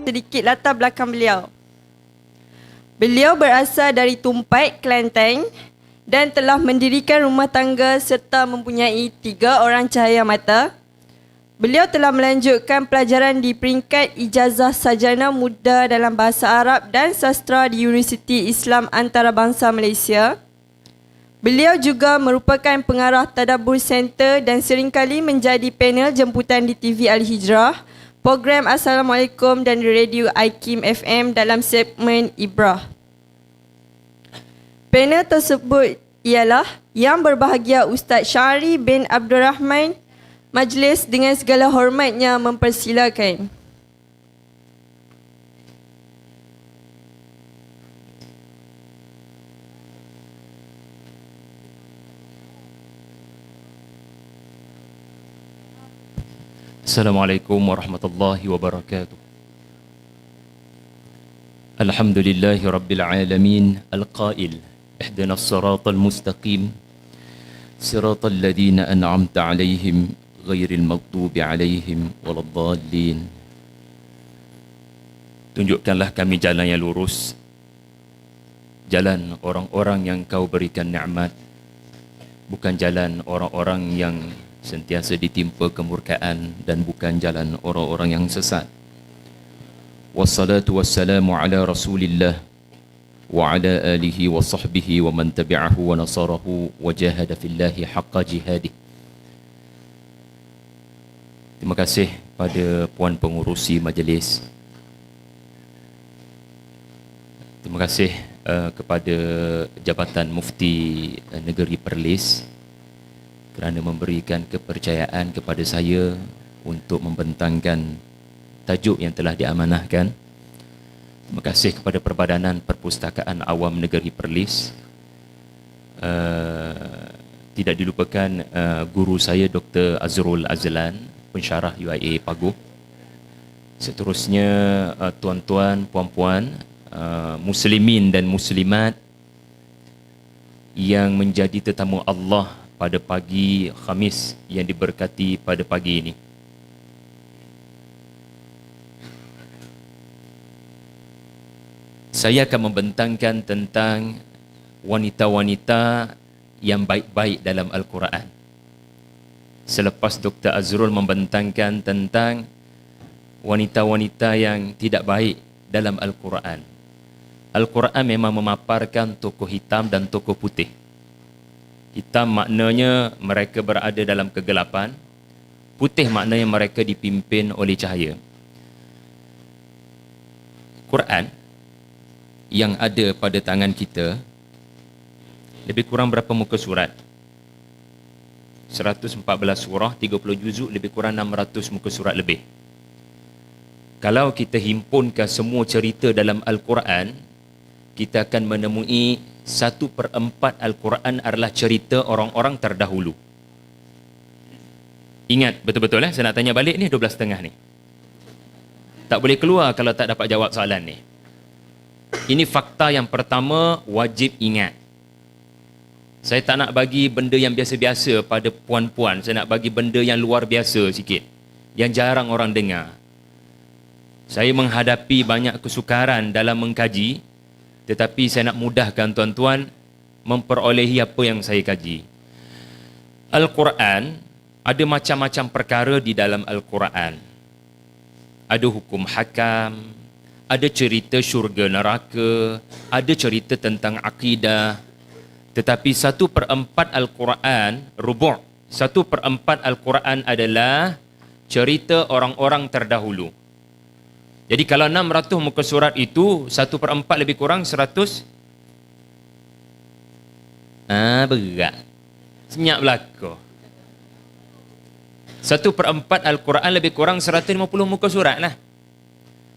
sedikit latar belakang beliau. Beliau berasal dari Tumpai, Kelantan dan telah mendirikan rumah tangga serta mempunyai 3 orang cahaya mata. Beliau telah melanjutkan pelajaran di peringkat ijazah sarjana muda dalam bahasa Arab dan sastra di Universiti Islam Antarabangsa Malaysia. Beliau juga merupakan pengarah Tadabbur Center dan seringkali menjadi panel jemputan di TV Al-Hijrah, program Assalamualaikum dan Radio IKIM FM dalam segmen Ibrah. Panel tersebut ialah Yang Berbahagia Ustaz Syahri bin Abdul Rahman. Majlis dengan segala hormatnya mempersilakan. Assalamualaikum warahmatullahi wabarakatuh. Alhamdulillahi rabbil alamin al-qail ihdinas siratal mustaqim siratal ladzina an'amta alaihim ghairil maghdubi alaihim waladdallin. Tunjukkanlah kami jalan yang lurus, jalan orang-orang yang kau berikan nikmat, bukan jalan orang-orang yang sentiasa ditimpa kemurkaan, dan bukan jalan orang-orang yang sesat. Wassalatu wassalamu ala Rasulillah wa ala alihi wa sahbihi wa man tabi'ahu wa nasarahu wa jahada fillahi haqqa jihadih. Terima kasih pada puan pengurusi majlis. Terima kasih kepada Jabatan Mufti Negeri Perlis kerana memberikan kepercayaan kepada saya untuk membentangkan tajuk yang telah diamanahkan. Terima kasih kepada Perbadanan Perpustakaan Awam Negeri Perlis. Tidak dilupakan guru saya Dr. Azrul Azlan, pensyarah UIA Paguh. Seterusnya tuan-tuan, puan-puan, muslimin dan muslimat yang menjadi tetamu Allah pada pagi Khamis yang diberkati pada pagi ini. Saya akan membentangkan tentang wanita-wanita yang baik-baik dalam Al-Quran. Selepas Dr. Azrul membentangkan tentang wanita-wanita yang tidak baik dalam Al-Quran. Al-Quran memang memaparkan tokoh hitam dan tokoh putih. Hitam maknanya mereka berada dalam kegelapan, putih maknanya mereka dipimpin oleh cahaya. Quran yang ada pada tangan kita lebih kurang berapa muka surat? 114 surah, 30 juzuk, lebih kurang 600 muka surat lebih. Kalau kita himpunkan semua cerita dalam Al-Quran, kita akan menemui 1/4 Al-Quran adalah cerita orang-orang terdahulu. Ingat betul-betul saya nak tanya balik ni 12.5 ni. Tak boleh keluar kalau tak dapat jawab soalan ni. Ini fakta yang pertama, wajib ingat. Saya tak nak bagi benda yang biasa-biasa pada puan-puan. Saya nak bagi benda yang luar biasa sikit, yang jarang orang dengar. Saya menghadapi banyak kesukaran dalam mengkaji, tetapi saya nak mudahkan tuan-tuan memperolehi apa yang saya kaji. Al-Quran, ada macam-macam perkara di dalam Al-Quran. Ada hukum hakam, ada cerita syurga neraka, ada cerita tentang akidah. Tetapi 1/4 Al-Quran, rubu', 1/4 Al-Quran adalah cerita orang-orang terdahulu. Jadi kalau 600 muka surat itu, 1/4 lebih kurang 100. Berat. Senyap belaka. 1/4 Al-Quran lebih kurang 150 muka surat lah.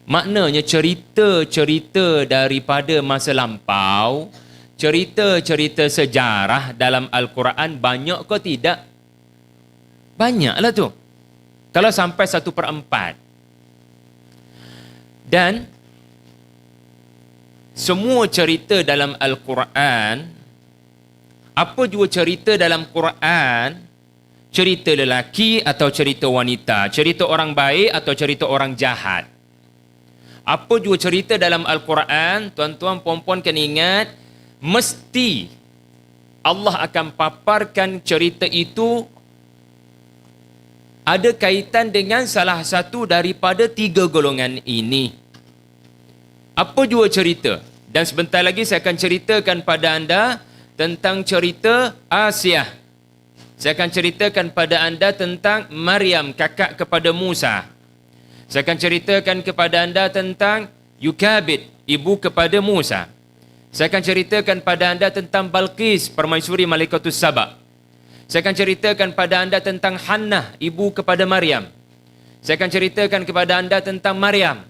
Maknanya cerita-cerita daripada masa lampau, cerita-cerita sejarah dalam Al-Quran banyak ke tidak? Banyaklah tu. Kalau sampai 1/4. Dan semua cerita dalam Al-Quran, apa jua cerita dalam Quran, cerita lelaki atau cerita wanita, cerita orang baik atau cerita orang jahat, Apa jua cerita dalam Al-Quran, tuan-tuan puan-puan kena ingat, mesti Allah akan paparkan cerita itu ada kaitan dengan salah satu daripada 3 golongan ini. Apa jua cerita? Dan sebentar lagi saya akan ceritakan pada anda tentang cerita Asia. Saya akan ceritakan pada anda tentang Maryam, kakak kepada Musa. Saya akan ceritakan kepada anda tentang Yukabid, ibu kepada Musa. Saya akan ceritakan pada anda tentang Balqis, permaisuri Malikatus Saba. Saya akan ceritakan pada anda tentang Hannah, ibu kepada Maryam. Saya akan ceritakan kepada anda tentang Maryam.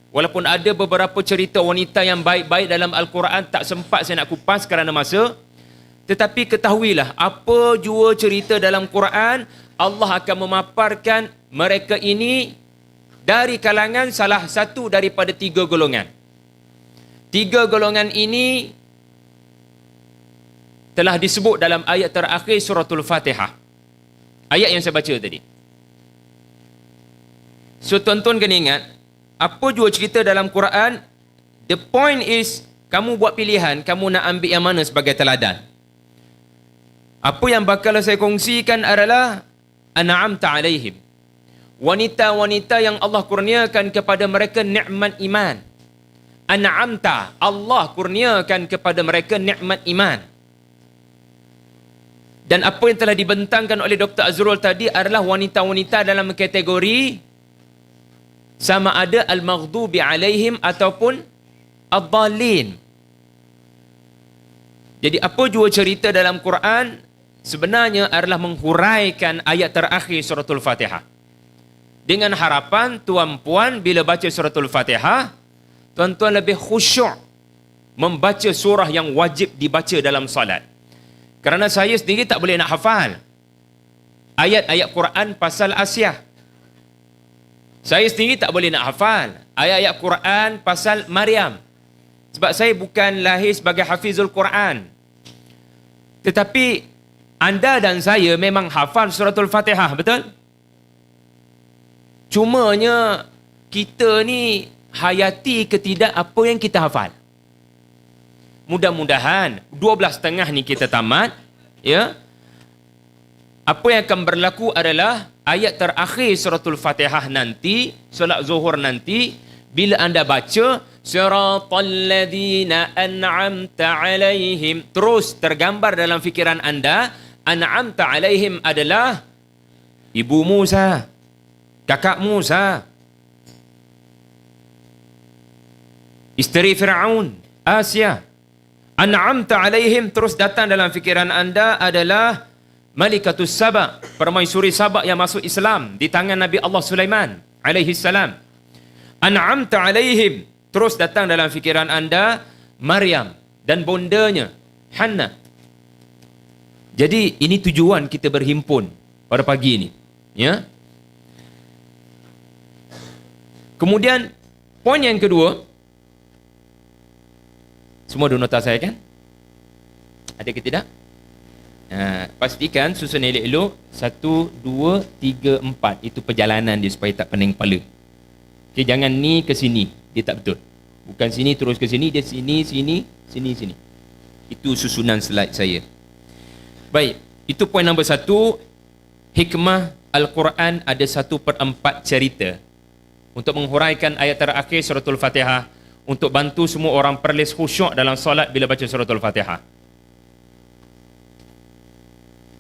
Walaupun ada beberapa cerita wanita yang baik-baik dalam Al-Quran, tak sempat saya nak kupas kerana masa. Tetapi ketahuilah, apa jua cerita dalam Quran, Allah akan memaparkan mereka ini dari kalangan salah satu daripada 3 golongan. 3 golongan ini telah disebut dalam ayat terakhir suratul Fatihah. Ayat yang saya baca tadi. So tuan-tuan kena ingat, apa jua cerita dalam Quran, the point is, kamu buat pilihan, kamu nak ambil yang mana sebagai teladan. Apa yang bakal saya kongsikan adalah an'amta alaihim. Wanita-wanita yang Allah kurniakan kepada mereka nikmat iman. An'amta, Allah kurniakan kepada mereka nikmat iman. Dan apa yang telah dibentangkan oleh Dr. Azrul tadi adalah wanita-wanita dalam kategori sama ada al-maghdubi alaihim ataupun ad-dallin. Jadi apa jua cerita dalam Quran sebenarnya adalah menghuraikan ayat terakhir suratul Fatihah. Dengan harapan tuan-puan bila baca suratul Fatihah, tuan-tuan lebih khusyuk membaca surah yang wajib dibaca dalam salat. Kerana saya sendiri tak boleh nak hafal ayat-ayat Quran pasal Asia. Saya sendiri tak boleh nak hafal ayat-ayat Quran pasal Maryam. Sebab saya bukan lahir sebagai hafizul Quran. Tetapi anda dan saya memang hafal suratul Fatihah, betul? Cumanya kita ni hayati ke tidak apa yang kita hafal. Mudah-mudahan 12.30 ni kita tamat, ya. Apa yang akan berlaku adalah ayat terakhir suratul Fatihah nanti, solat zuhur nanti, bila anda baca siratal ladzina an'amta alaihim, terus tergambar dalam fikiran anda, an'amta alaihim adalah ibu Musa, kakak Musa, isteri Fir'aun, Asia. An'amta alaihim, terus datang dalam fikiran anda adalah Malikatus Saba, permaisuri Sabak yang masuk Islam di tangan Nabi Allah Sulaiman alaihi salam. An'amta alaihim, terus datang dalam fikiran anda Maryam dan bondanya Hannah. Jadi ini tujuan kita berhimpun pada pagi ini, ya. Kemudian poin yang kedua, semua ada nota saya kan? Ada ke tidak? Pastikan susun elok-elok 1, 2, 3, 4. Itu perjalanan dia supaya tak pening kepala. Okay, jangan ni ke sini, dia tak betul. Bukan sini terus ke sini, dia sini, sini, sini, sini. Itu susunan slide saya. Baik, itu poin nombor 1. Hikmah Al-Quran ada 1/4 cerita. Untuk menghuraikan ayat terakhir suratul Fatihah, untuk bantu semua orang perlis khusyuk dalam solat bila baca suratul Fatihah.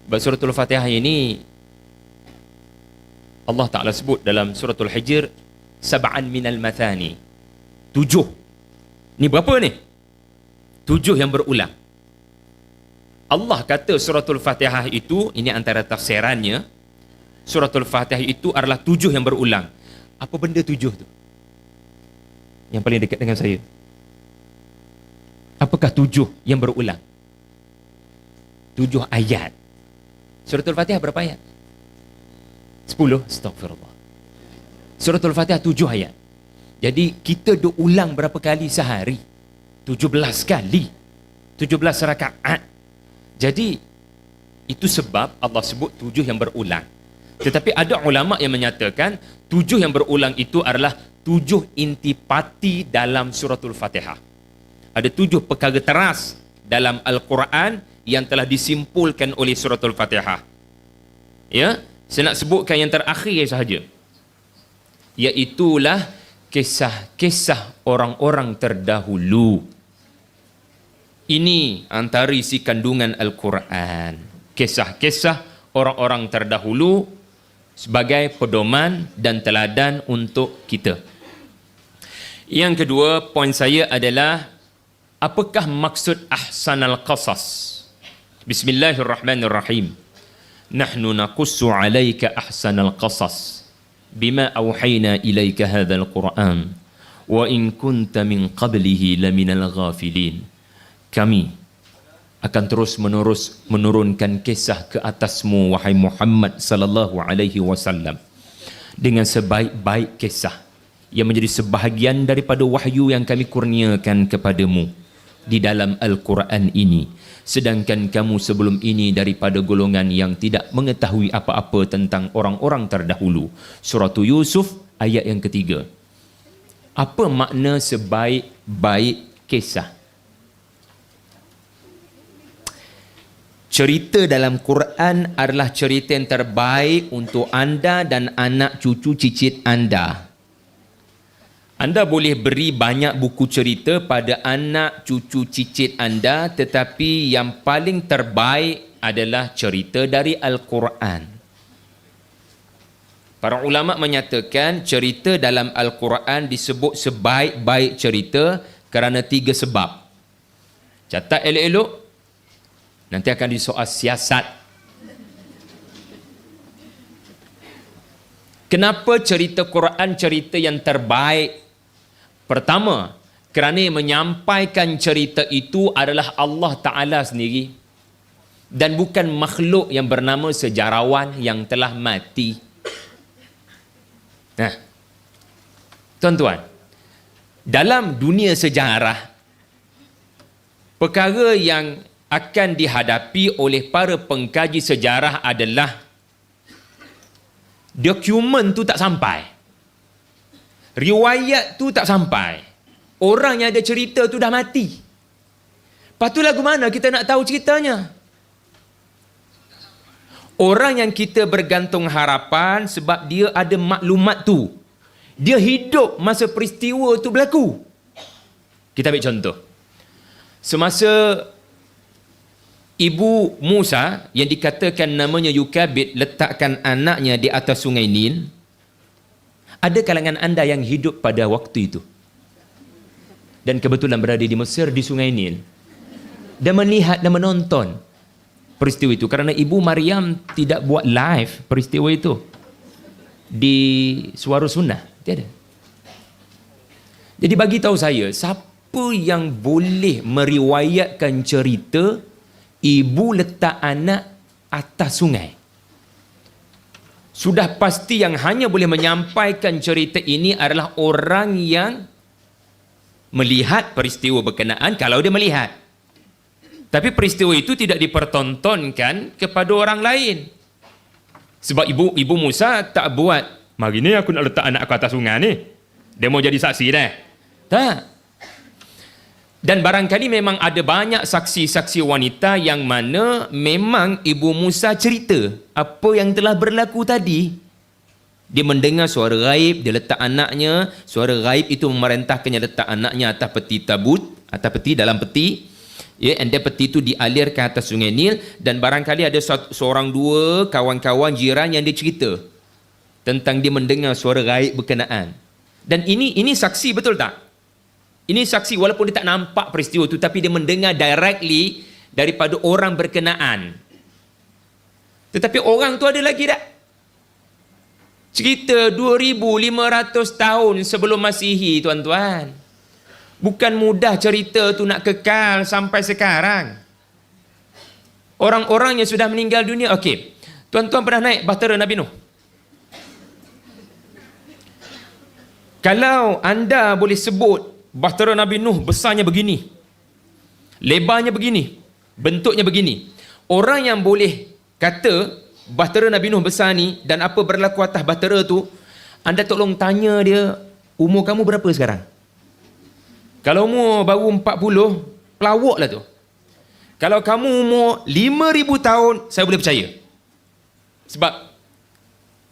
Suratul Fatihah ini Allah Ta'ala sebut dalam suratul Hijr, sab'an minal mathani, 7. Ni berapa ni? 7 yang berulang. Allah kata suratul Fatihah itu, ini antara tafsirannya, suratul Fatihah itu adalah 7 yang berulang. Apa benda 7 tu? Yang paling dekat dengan saya. Apakah 7 yang berulang? 7 ayat. Suratul Fatihah berapa ayat? 10. Astagfirullah. Suratul Fatihah 7 ayat. Jadi kita duk ulang berapa kali sehari? 17 kali. 17 rakaat. Jadi itu sebab Allah sebut 7 yang berulang. Tetapi ada ulama yang menyatakan 7 yang berulang itu adalah 7 intipati dalam suratul Fatihah. Ada 7 perkara teras dalam Al-Quran yang telah disimpulkan oleh suratul Fatihah. Ya, saya nak sebutkan yang terakhir sahaja. Iaitulah kisah-kisah orang-orang terdahulu. Ini antara isi kandungan Al-Quran. Kisah-kisah orang-orang terdahulu sebagai pedoman dan teladan untuk kita. Yang kedua, poin saya adalah apakah maksud ahsanal qasas? Bismillahirrahmanirrahim. Nahnu naqussu 'alaika ahsanal qasas bima awhayna ilaika hadzal Qur'an wa in kunta min qablihi laminal ghafilin. Kami akan terus menurunkan kisah ke atasmu wahai Muhammad sallallahu alaihi wasallam dengan sebaik-baik kisah yang menjadi sebahagian daripada wahyu yang kami kurniakan kepadamu di dalam Al-Quran ini, sedangkan kamu sebelum ini daripada golongan yang tidak mengetahui apa-apa tentang orang-orang terdahulu. Surah Yusuf ayat yang ketiga. Apa makna sebaik-baik kisah? Cerita dalam Quran adalah cerita yang terbaik untuk anda dan anak cucu cicit anda. Anda boleh beri banyak buku cerita pada anak cucu cicit anda, tetapi yang paling terbaik adalah cerita dari Al-Quran. Para ulama menyatakan cerita dalam Al-Quran disebut sebaik-baik cerita kerana 3 sebab. Catat elok-elok, nanti akan disoal siasat. Kenapa cerita Quran cerita yang terbaik? Pertama, kerana menyampaikan cerita itu adalah Allah Ta'ala sendiri dan bukan makhluk yang bernama sejarawan yang telah mati. Nah, tuan-tuan, dalam dunia sejarah, perkara yang akan dihadapi oleh para pengkaji sejarah adalah dokumen tu tak sampai. Riwayat tu tak sampai. Orang yang ada cerita tu dah mati. Lepas tu lagu mana kita nak tahu ceritanya? Orang yang kita bergantung harapan sebab dia ada maklumat tu. Dia hidup masa peristiwa tu berlaku. Kita ambil contoh. Semasa Ibu Musa yang dikatakan namanya Yukabid letakkan anaknya di atas sungai Nil, ada kalangan anda yang hidup pada waktu itu dan kebetulan berada di Mesir di sungai Nil dan melihat dan menonton peristiwa itu, kerana Ibu Maryam tidak buat live peristiwa itu di Suara Sunnah, tiada. Jadi bagi tahu saya, siapa yang boleh meriwayatkan cerita ibu letak anak atas sungai? Sudah pasti yang hanya boleh menyampaikan cerita ini adalah orang yang melihat peristiwa berkenaan, kalau dia melihat. Tapi peristiwa itu tidak dipertontonkan kepada orang lain. Sebab ibu Musa tak buat, mari ni aku nak letak anak aku atas sungai ni, dia mau jadi saksi dah. Tak. Dan barangkali memang ada banyak saksi-saksi wanita yang mana memang Ibu Musa cerita apa yang telah berlaku tadi. Dia mendengar suara gaib, dia letak anaknya, suara gaib itu memerintahkannya letak anaknya atas peti tabut, atas peti, dalam peti. Ya, and then peti itu dialir ke atas sungai Nil, dan barangkali ada seorang dua kawan-kawan jiran yang dia cerita tentang dia mendengar suara gaib berkenaan. Dan ini saksi, betul tak? Ini saksi walaupun dia tak nampak peristiwa itu, tapi dia mendengar directly daripada orang berkenaan. Tetapi orang tu ada lagi tak? Cerita 2500 tahun sebelum Masihi, tuan-tuan. Bukan mudah cerita tu nak kekal sampai sekarang. Orang-orang yang sudah meninggal dunia, okey. Tuan-tuan pernah naik bahtera Nabi Nuh? Kalau anda boleh sebut bahtera Nabi Nuh besarnya begini, lebarnya begini, bentuknya begini, orang yang boleh kata bahtera Nabi Nuh besar ni dan apa berlaku atas bahtera tu, anda tolong tanya dia umur kamu berapa sekarang? Kalau umur baru 40, pelawak lah tu. Kalau kamu umur 5,000 tahun, saya boleh percaya. Sebab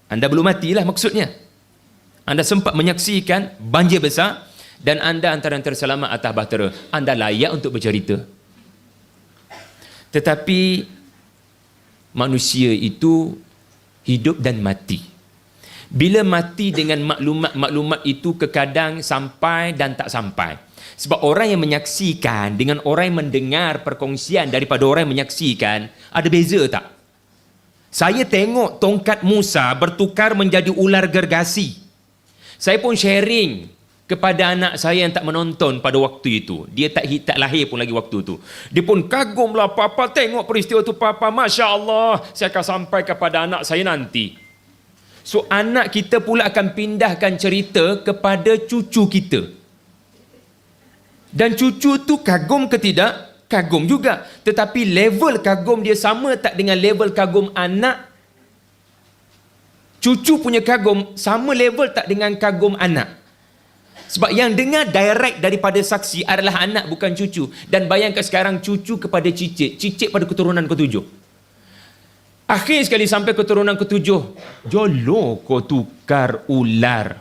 anda belum matilah maksudnya. Anda sempat menyaksikan banjir besar dan anda antara yang terselamat atas bahtera. Anda layak untuk bercerita. Tetapi manusia itu hidup dan mati. Bila mati dengan maklumat-maklumat itu kekadang sampai dan tak sampai. Sebab orang yang menyaksikan dengan orang yang mendengar perkongsian daripada orang yang menyaksikan, ada beza tak? Saya tengok tongkat Musa bertukar menjadi ular gergasi. Saya pun sharing kepada anak saya yang tak menonton pada waktu itu. Dia tak lahir pun lagi waktu itu. Dia pun kagumlah, papa tengok peristiwa itu papa. Masya Allah, saya akan sampai kepada anak saya nanti. So anak kita pula akan pindahkan cerita kepada cucu kita. Dan cucu tu kagum ke tidak? Kagum juga. Tetapi level kagum dia sama tak dengan level kagum anak? Cucu punya kagum sama level tak dengan kagum anak? Sebab yang dengar direct daripada saksi adalah anak, bukan cucu. Dan bayangkan sekarang cucu kepada cicit, cicit pada keturunan ketujuh. Akhir sekali sampai keturunan ketujuh, jolo kau tukar ular.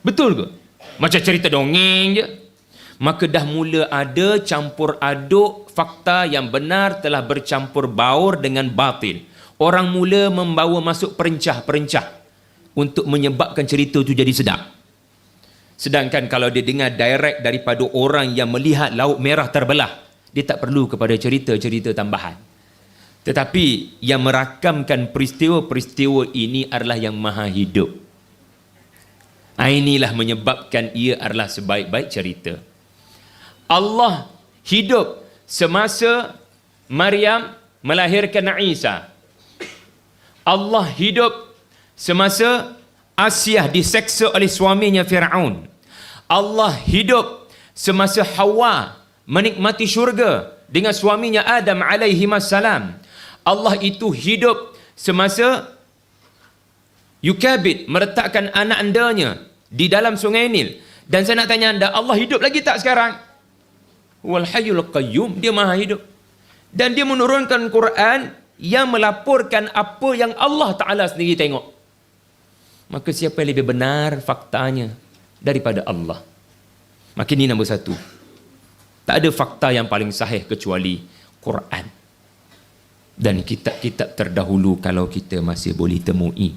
Betul ke? Macam cerita dongeng je. Maka dah mula ada campur aduk fakta yang benar telah bercampur baur dengan batil. Orang mula membawa masuk perencah-perencah untuk menyebabkan cerita itu jadi sedap. Sedangkan kalau dia dengar direct daripada orang yang melihat laut merah terbelah, dia tak perlu kepada cerita-cerita tambahan. Tetapi yang merakamkan peristiwa-peristiwa ini adalah yang maha hidup. Inilah menyebabkan ia adalah sebaik-baik cerita. Allah hidup semasa Maryam melahirkan Isa. Allah hidup semasa Asiah diseksa oleh suaminya Fir'aun. Allah hidup semasa Hawa menikmati syurga dengan suaminya Adam alaihi salam. Allah itu hidup semasa Yukabid meletakkan anak andanya di dalam sungai Nil. Dan saya nak tanya anda, Allah hidup lagi tak sekarang? Wal hayyul qayyum, dia maha hidup. Dan dia menurunkan Quran yang melaporkan apa yang Allah Ta'ala sendiri tengok. Maka siapa yang lebih benar faktanya daripada Allah? Maka ini nombor satu. Tak ada fakta yang paling sahih kecuali Quran. Dan kitab-kitab terdahulu kalau kita masih boleh temui.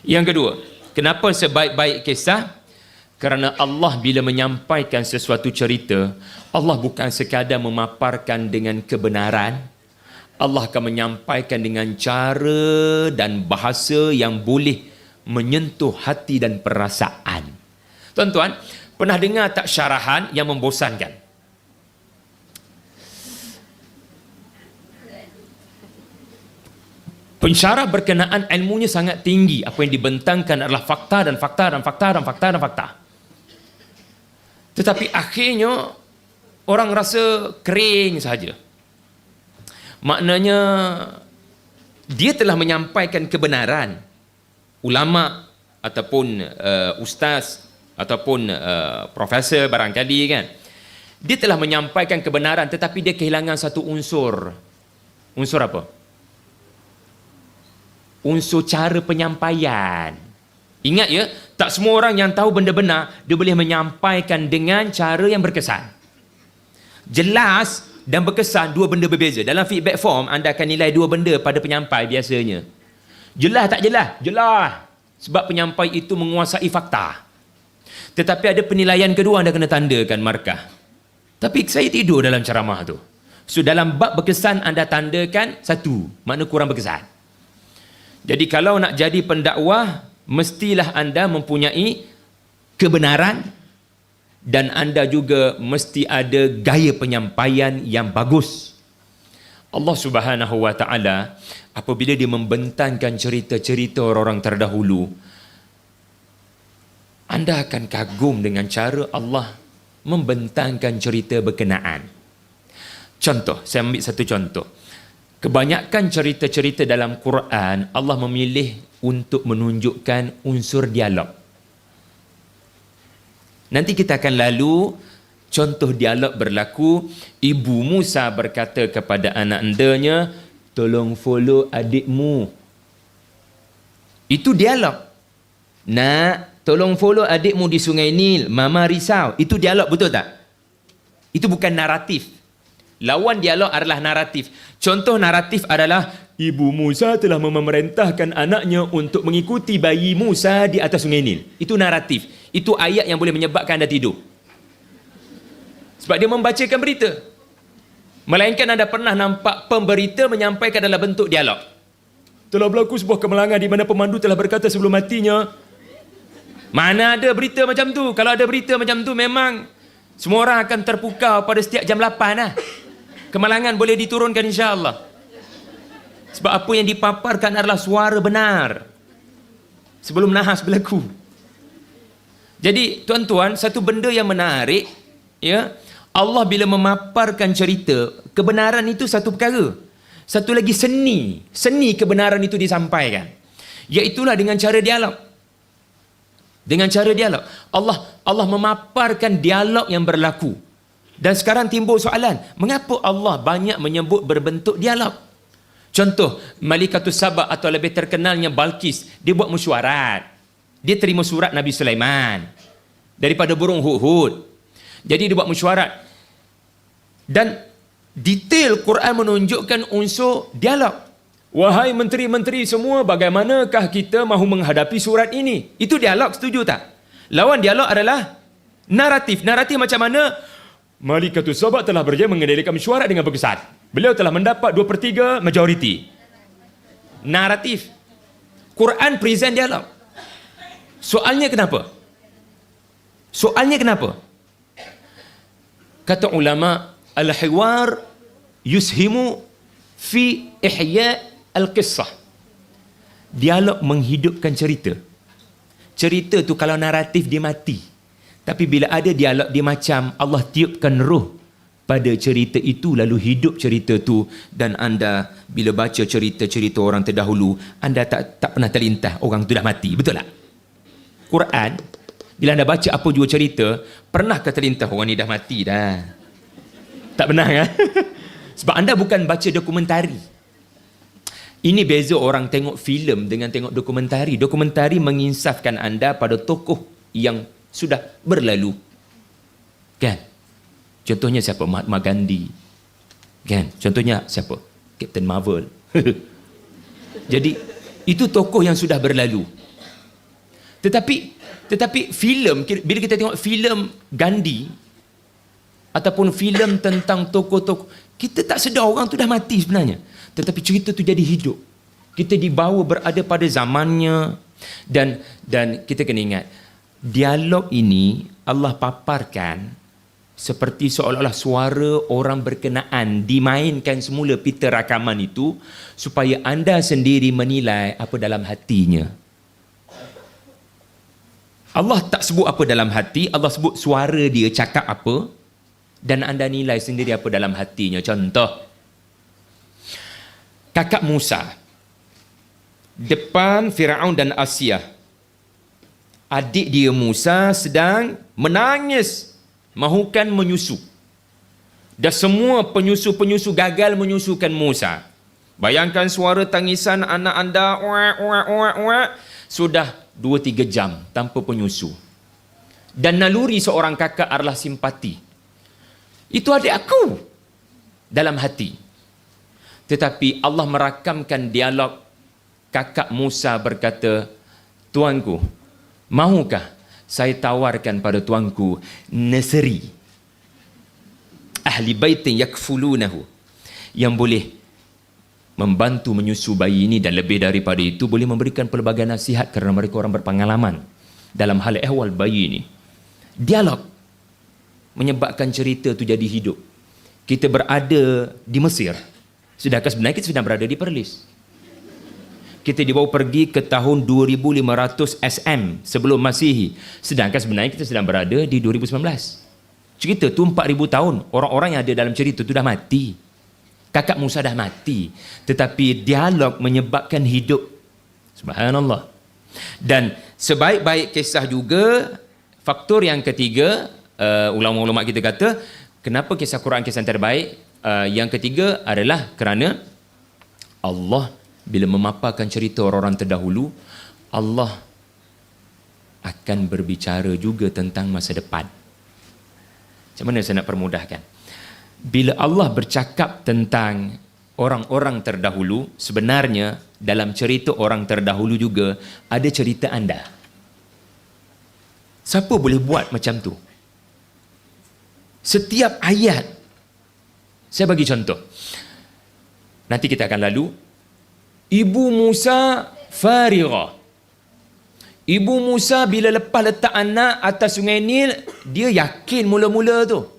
Yang kedua, kenapa sebaik-baik kisah? Kerana Allah bila menyampaikan sesuatu cerita, Allah bukan sekadar memaparkan dengan kebenaran. Allah akan menyampaikan dengan cara dan bahasa yang boleh menyentuh hati dan perasaan. Tuan-tuan, pernah dengar tak syarahan yang membosankan? Pensyarah berkenaan ilmunya sangat tinggi. Apa yang dibentangkan adalah fakta dan fakta dan fakta dan fakta dan fakta. Tetapi akhirnya orang rasa kering saja. Maknanya dia telah menyampaikan kebenaran. Ulama ataupun ustaz ataupun profesor barangkali kan. Dia telah menyampaikan kebenaran tetapi dia kehilangan satu unsur. Unsur apa? Unsur cara penyampaian. Ingat ya, tak semua orang yang tahu benda benar, dia boleh menyampaikan dengan cara yang berkesan. Jelas dan berkesan, dua benda berbeza. Dalam feedback form, anda akan nilai dua benda pada penyampai biasanya. Jelas tak jelas? Jelas. Sebab penyampai itu menguasai fakta. Tetapi ada penilaian kedua, anda kena tandakan markah. Tapi saya tidur dalam ceramah tu. So dalam bab berkesan, anda tandakan satu, makna kurang berkesan. Jadi kalau nak jadi pendakwah, mestilah anda mempunyai kebenaran dan anda juga mesti ada gaya penyampaian yang bagus. Allah Subhanahu wa taala apabila dia membentangkan cerita-cerita orang-orang terdahulu, anda akan kagum dengan cara Allah membentangkan cerita berkenaan. Contoh, saya ambil satu contoh. Kebanyakan cerita-cerita dalam Quran, Allah memilih untuk menunjukkan unsur dialog. Nanti kita akan lalu contoh dialog berlaku. Ibu Musa berkata kepada anak endanya, tolong follow adikmu. Itu dialog. Nak, tolong follow adikmu di Sungai Nil. Mama risau. Itu dialog, betul tak? Itu bukan naratif. Lawan dialog adalah naratif. Contoh naratif adalah Ibu Musa telah memerintahkan anaknya untuk mengikuti bayi Musa di atas Sungai Nil. Itu naratif. Itu ayat yang boleh menyebabkan anda tidur. Sebab dia membacakan berita. Melainkan anda pernah nampak pemberita menyampaikan dalam bentuk dialog. Telah berlaku sebuah kemalangan di mana pemandu telah berkata sebelum matinya. Mana ada berita macam tu? Kalau ada berita macam tu memang semua orang akan terpukau pada setiap jam 8 lah. Kemalangan boleh diturunkan insya-Allah. Sebab apa yang dipaparkan adalah suara benar. Sebelum nahas berlaku. Jadi tuan-tuan, satu benda yang menarik, ya, Allah bila memaparkan cerita, kebenaran itu satu perkara. Satu lagi seni kebenaran itu disampaikan. Iaitulah dengan cara dialog. Dengan cara dialog. Allah memaparkan dialog yang berlaku. Dan sekarang timbul soalan, mengapa Allah banyak menyebut berbentuk dialog? Contoh, Malikatus Saba atau lebih terkenalnya Balqis, dia buat mesyuarat. Dia terima surat Nabi Sulaiman daripada burung hudhud. Jadi dia buat mesyuarat. Dan detail Quran menunjukkan unsur dialog. Wahai menteri-menteri semua, bagaimanakah kita mahu menghadapi surat ini? Itu dialog, setuju tak? Lawan dialog adalah naratif. Naratif macam mana? Malikatus Saba telah berjaya mengendalikan mesyuarat dengan berkesan. Beliau telah mendapat 2/3 majoriti. Naratif. Quran present dialog. Soalnya kenapa? Kata ulama, al-hiwar yushimu fi ihya al-qissah. Dialog menghidupkan cerita. Cerita tu kalau naratif dia mati. Tapi bila ada dialog dia macam Allah tiupkan roh pada cerita itu, lalu hidup cerita tu. Dan anda bila baca cerita-cerita orang terdahulu, anda tak pernah terlintas orang tu dah mati. Betul tak? Quran, bila anda baca apa jua cerita, pernahkah terlintas orang ni dah mati dah? Tak pernah kan? Sebab anda bukan baca dokumentari. Ini beza orang tengok filem dengan tengok dokumentari. Dokumentari menginsafkan anda pada tokoh yang sudah berlalu. Kan? Contohnya siapa? Mahatma Gandhi. Kan? Contohnya siapa? Captain Marvel. Jadi, itu tokoh yang sudah berlalu. Tetapi filem, bila kita tengok filem Gandhi ataupun filem tentang tokoh-tokoh, kita tak sedar orang tu dah mati sebenarnya. Tetapi cerita tu jadi hidup. Kita dibawa berada pada zamannya. Dan kita kena ingat, dialog ini Allah paparkan seperti seolah-olah suara orang berkenaan dimainkan semula pita rakaman itu supaya anda sendiri menilai apa dalam hatinya. Allah tak sebut apa dalam hati, Allah sebut suara dia cakap apa dan anda nilai sendiri apa dalam hatinya. Contoh, kakak Musa depan Firaun dan Asia. Adik dia Musa sedang menangis mahukan menyusu. Dan semua penyusu-penyusu gagal menyusukan Musa. Bayangkan suara tangisan anak anda sudah 2-3 jam tanpa penyusu. Dan naluri seorang kakak adalah simpati. Itu adik aku dalam hati. Tetapi Allah merakamkan dialog. Kakak Musa berkata, tuanku, mahukah saya tawarkan pada tuanku nursery ahli baitin yakfulunahu, yang boleh membantu menyusu bayi ini, dan lebih daripada itu boleh memberikan pelbagai nasihat kerana mereka orang berpengalaman dalam hal ehwal bayi ini. Dialog menyebabkan cerita itu jadi hidup. Kita berada di Mesir, sedangkan sebenarnya kita sedang berada di Perlis. Kita dibawa pergi ke tahun 2500 SM sebelum Masihi, sedangkan sebenarnya kita sedang berada di 2019. Cerita tu 4000 tahun, orang-orang yang ada dalam cerita tu dah mati. Kakak Musa dah mati, tetapi dialog menyebabkan hidup. Subhanallah. Dan sebaik-baik kisah juga Faktor yang ketiga, ulama-ulama kita kata, kenapa kisah Quran kisah terbaik? Yang ketiga adalah kerana Allah bila memaparkan cerita orang-orang terdahulu, Allah akan berbicara juga tentang masa depan. Macam mana saya nak permudahkan? Bila Allah bercakap tentang orang-orang terdahulu, sebenarnya dalam cerita orang terdahulu juga ada cerita anda. Siapa boleh buat macam tu? Setiap ayat. Saya bagi contoh. Nanti kita akan lalu. Ibu Musa farigha. Ibu Musa bila lepas letak anak atas sungai Nil, dia yakin mula-mula tu.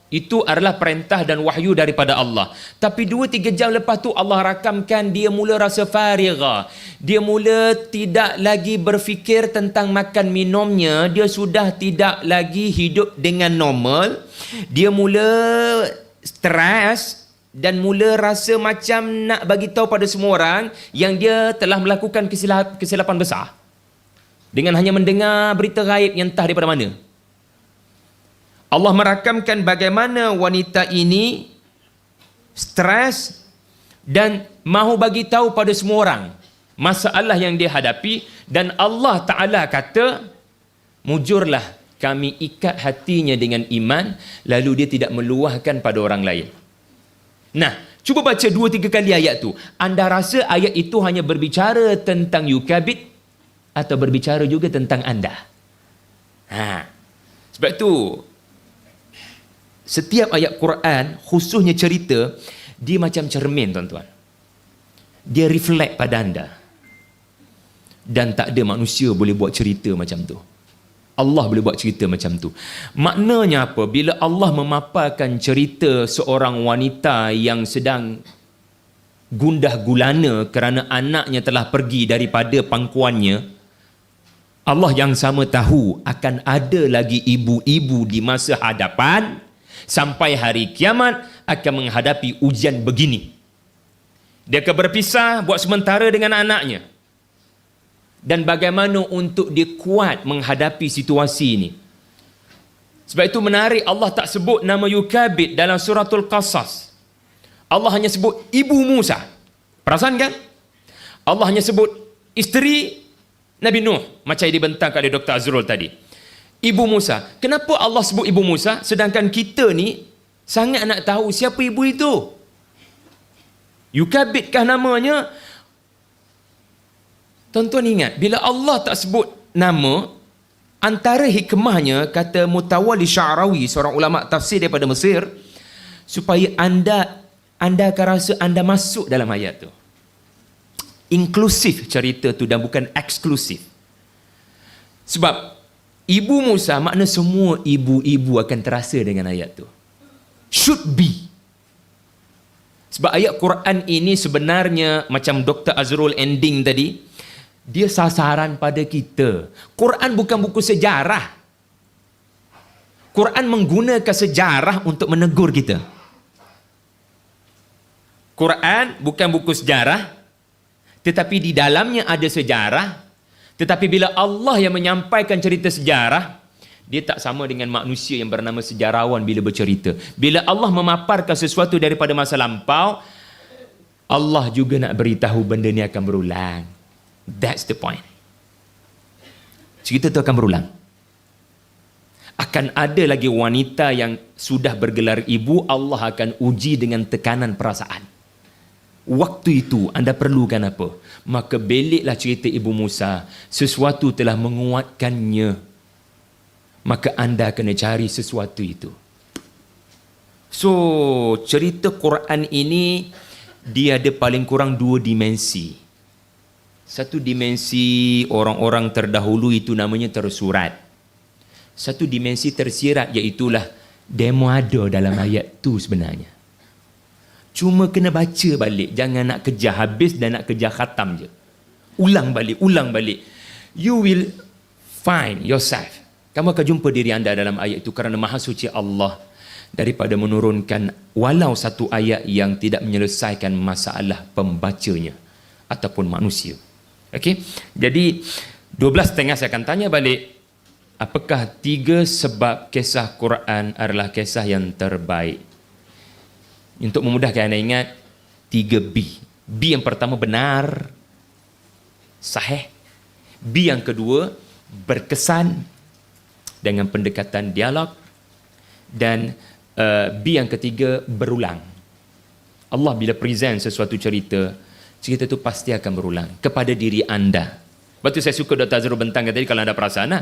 Itu adalah perintah dan wahyu daripada Allah. Tapi 2-3 jam lepas tu Allah rakamkan dia mula rasa farigha. Dia mula tidak lagi berfikir tentang makan minumnya. Dia sudah tidak lagi hidup dengan normal. Dia mula stres dan mula rasa macam nak bagi tahu pada semua orang yang dia telah melakukan kesilapan besar. Dengan hanya mendengar berita gaib yang entah daripada mana. Allah merakamkan bagaimana wanita ini stres dan mahu bagi tahu pada semua orang masalah yang dia hadapi, dan Allah Ta'ala kata, mujurlah kami ikat hatinya dengan iman, lalu dia tidak meluahkan pada orang lain. Nah, cuba baca 2-3 kali ayat tu. Anda rasa ayat itu hanya berbicara tentang Yukabid atau berbicara juga tentang anda? Sebab tu setiap ayat Quran, khususnya cerita, dia macam cermin, tuan-tuan. Dia reflect pada anda. Dan tak ada manusia boleh buat cerita macam tu. Allah boleh buat cerita macam tu. Maknanya apa? Bila Allah memaparkan cerita seorang wanita yang sedang gundah gulana kerana anaknya telah pergi daripada pangkuannya, Allah yang sama tahu akan ada lagi ibu-ibu di masa hadapan sampai hari kiamat akan menghadapi ujian begini. Dia akan berpisah buat sementara dengan anaknya. Dan bagaimana untuk dia kuat menghadapi situasi ini. Sebab itu menarik, Allah tak sebut nama Yukabid dalam suratul Qasas. Allah hanya sebut ibu Musa. Perasan kan? Allah hanya sebut isteri Nabi Nuh, macam yang dibentangkan oleh Dr. Azrul tadi. Ibu Musa. Kenapa Allah sebut ibu Musa sedangkan kita ni sangat nak tahu siapa ibu itu? Yukabidkah namanya? Tuan-tuan ingat, bila Allah tak sebut nama, antara hikmahnya, kata Mutawalli Sya'rawi, seorang ulama tafsir daripada Mesir, supaya anda akan rasa anda masuk dalam ayat tu. Inklusif cerita tu dan bukan eksklusif. Sebab ibu Musa, makna semua ibu-ibu akan terasa dengan ayat tu. Should be. Sebab ayat Quran ini sebenarnya macam Dr. Azrul ending tadi, dia sasaran pada kita. Quran bukan buku sejarah. Quran menggunakan sejarah untuk menegur kita. Quran bukan buku sejarah, tetapi di dalamnya ada sejarah. Tetapi bila Allah yang menyampaikan cerita sejarah, dia tak sama dengan manusia yang bernama sejarawan bila bercerita. Bila Allah memaparkan sesuatu daripada masa lampau, Allah juga nak beritahu benda ni akan berulang. That's the point. Cerita tu akan berulang. Akan ada lagi wanita yang sudah bergelar ibu, Allah akan uji dengan tekanan perasaan. Waktu itu anda perlukan apa? Maka beliklah cerita ibu Musa. Sesuatu telah menguatkannya. Maka anda kena cari sesuatu itu. So, cerita Quran ini, dia ada paling kurang 2 dimensi. Satu dimensi orang-orang terdahulu itu namanya tersurat. Satu dimensi tersirat, iaitulah demo ada dalam ayat tu sebenarnya. Cuma kena baca balik. Jangan nak kejar habis dan nak kejar khatam je. Ulang balik, ulang balik. You will find yourself. Kamu akan jumpa diri anda dalam ayat itu kerana maha suci Allah daripada menurunkan walau satu ayat yang tidak menyelesaikan masalah pembacanya ataupun manusia. Okey. Jadi 12.30 saya akan tanya balik Apakah 3 sebab kisah Quran adalah kisah yang terbaik? Untuk memudahkan anda ingat, 3 B. B yang pertama benar, sahih. B yang kedua berkesan dengan pendekatan dialog. Dan B yang ketiga berulang. Allah bila present sesuatu cerita, cerita itu pasti akan berulang kepada diri anda. Lepas tu saya suka Dr. Azrul Bentang tadi, kalau anda perasan,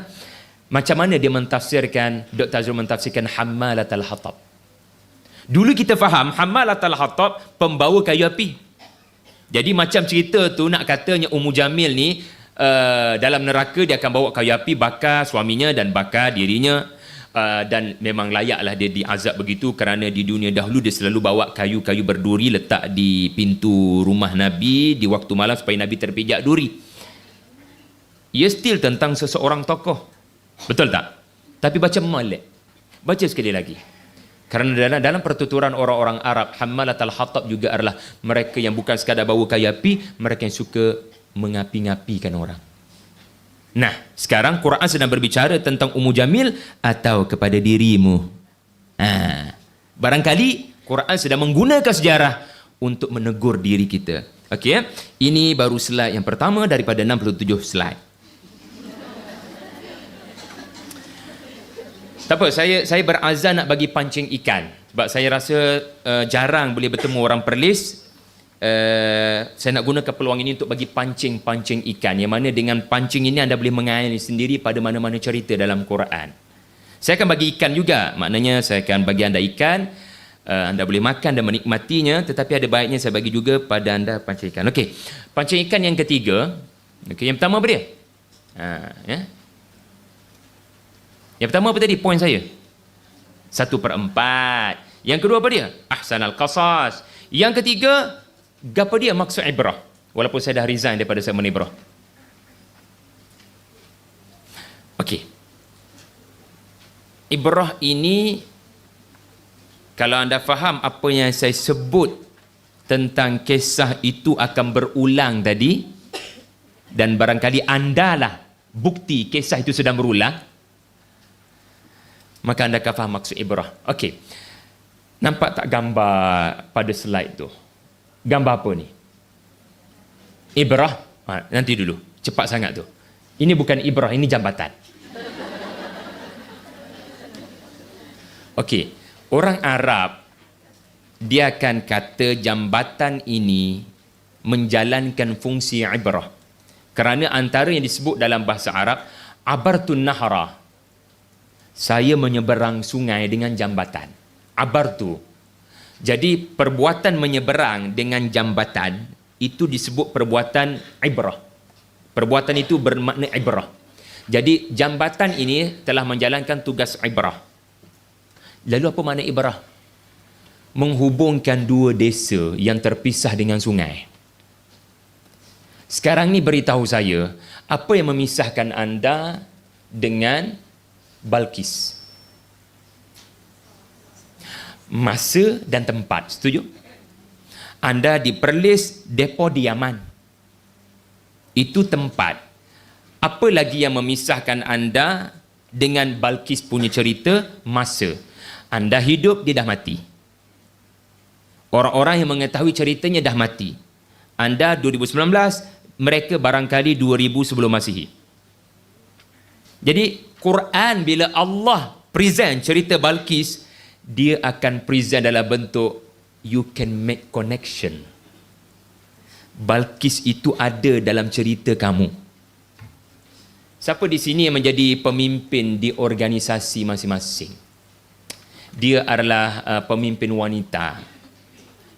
macam mana dia mentafsirkan, Dr. Azrul mentafsirkan Hammalatal Hatab. Dulu kita faham Hammalatal Hatab, pembawa kayu api. Jadi macam cerita tu nak katanya Ummu Jamil ni dalam neraka dia akan bawa kayu api, bakar suaminya dan bakar dirinya. Dan memang layaklah dia diazab begitu, kerana di dunia dahulu dia selalu bawa kayu-kayu berduri letak di pintu rumah Nabi di waktu malam supaya Nabi terpijak duri. Ia still tentang seseorang tokoh, betul tak? Tapi baca molek, baca sekali lagi. Kerana dalam pertuturan orang-orang Arab, Hammalatal Hatab juga adalah mereka yang bukan sekadar bawa kayu api, mereka yang suka mengapi-ngapikan orang. Nah, sekarang Quran sedang berbicara tentang Ummu Jamil atau kepada dirimu. Barangkali Quran sedang menggunakan sejarah untuk menegur diri kita. Okey, ini baru slide yang pertama daripada 67 slide. Tak apa, saya berazam nak bagi pancing ikan. Sebab saya rasa jarang boleh bertemu orang Perlis. Saya nak gunakan peluang ini untuk bagi pancing ikan, yang mana dengan pancing ini anda boleh mengaili sendiri pada mana-mana cerita dalam Quran. Saya akan bagi ikan juga, maknanya saya akan bagi anda ikan, anda boleh makan dan menikmatinya, tetapi ada baiknya saya bagi juga pada anda pancing ikan. Okey, pancing ikan yang ketiga. Okey, yang pertama apa dia? Yang pertama apa tadi poin saya? 1/4. Yang kedua apa dia? Ahsanal qasas. Yang ketiga, apa dia maksud ibrah? Walaupun saya dah resign daripada segmen ibrah. Okey. Ibrah ini, kalau anda faham apa yang saya sebut tentang kisah itu akan berulang tadi, dan barangkali andalah bukti kisah itu sedang berulang, maka anda akan faham maksud ibrah. Okey. Nampak tak gambar pada slide tu? Gambar apa ni? Ibrah. Nanti dulu. Cepat sangat tu. Ini bukan ibrah, ini jambatan. Okey. Orang Arab, dia akan kata jambatan ini menjalankan fungsi ibrah. Kerana antara yang disebut dalam bahasa Arab, abartun nahra. Saya menyeberang sungai dengan jambatan. Abartu. Jadi perbuatan menyeberang dengan jambatan itu disebut perbuatan ibrah. Perbuatan itu bermakna ibrah. Jadi jambatan ini telah menjalankan tugas ibrah. Lalu apa makna ibrah? Menghubungkan dua desa yang terpisah dengan sungai. Sekarang ni beritahu saya, apa yang memisahkan anda dengan Balkis? Masa dan tempat, setuju? Anda di Perlis, depo di Yaman. Itu tempat. Apa lagi yang memisahkan anda dengan Balkis punya cerita? Masa. Anda hidup, dia dah mati. Orang-orang yang mengetahui ceritanya dah mati. Anda 2019, mereka barangkali 2000 sebelum Masihi. Jadi Quran bila Allah present cerita Balkis, dia akan present dalam bentuk you can make connection. Balkis itu ada dalam cerita kamu. Siapa di sini yang menjadi pemimpin di organisasi masing-masing? Dia adalah pemimpin wanita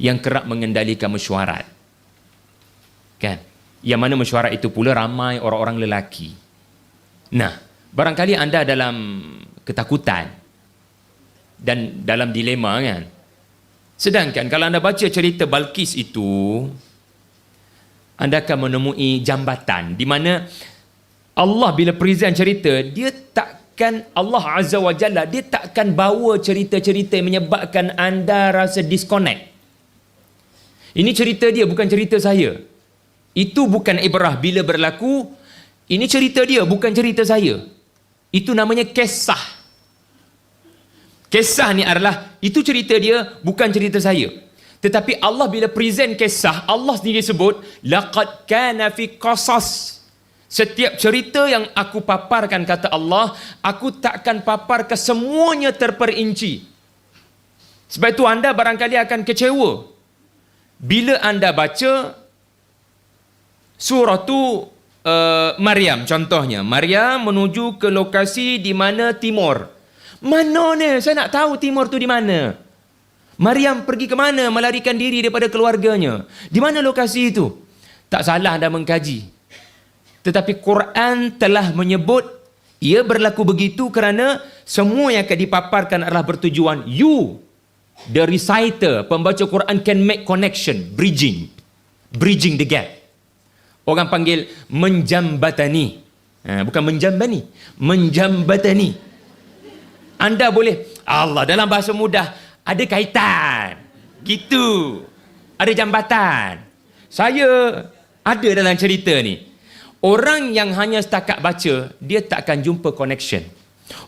yang kerap mengendalikan mesyuarat. Kan? Yang mana mesyuarat itu pula ramai orang-orang lelaki. Nah, barangkali anda dalam ketakutan dan dalam dilema, kan? Sedangkan kalau anda baca cerita Balkis itu, anda akan menemui jambatan di mana Allah bila present cerita, dia takkan, Allah Azza wa Jalla, dia takkan bawa cerita-cerita yang menyebabkan anda rasa disconnect. Ini cerita dia, bukan cerita saya. Itu bukan ibrah bila berlaku. Ini cerita dia, bukan cerita saya. Itu namanya kisah. Kisah ni adalah, itu cerita dia, bukan cerita saya. Tetapi Allah bila present kisah, Allah sendiri sebut, laqad kana fi qasas. Setiap cerita yang aku paparkan, kata Allah, aku takkan papar ke semuanya terperinci. Sebab itu anda barangkali akan kecewa bila anda baca surah tu Maryam contohnya. Maryam menuju ke lokasi di mana Timur. Mana ni? Saya nak tahu Timur tu di mana. Maryam pergi ke mana melarikan diri daripada keluarganya? Di mana lokasi itu? Tak salah anda mengkaji. Tetapi Quran telah menyebut ia berlaku begitu kerana semua yang akan dipaparkan adalah bertujuan you, the reciter, pembaca Quran can make connection, bridging the gap. Orang panggil menjambatani. Bukan menjambani, menjambatani. Anda boleh, Allah dalam bahasa mudah, ada kaitan. Gitu. Ada jambatan. Saya ada dalam cerita ni. Orang yang hanya setakat baca, dia tak akan jumpa connection.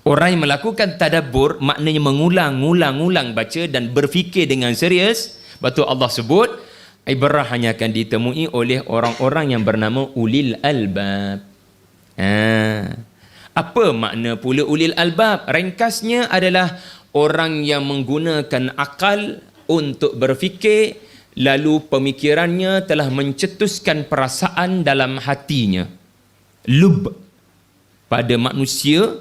Orang yang melakukan tadabbur, maknanya mengulang-ulang baca dan berfikir dengan serius. Betul Allah sebut, ibrah hanya akan ditemui oleh orang-orang yang bernama ulil albab. Apa makna pula ulil albab? Ringkasnya adalah orang yang menggunakan akal untuk berfikir, lalu pemikirannya telah mencetuskan perasaan dalam hatinya. Lub pada manusia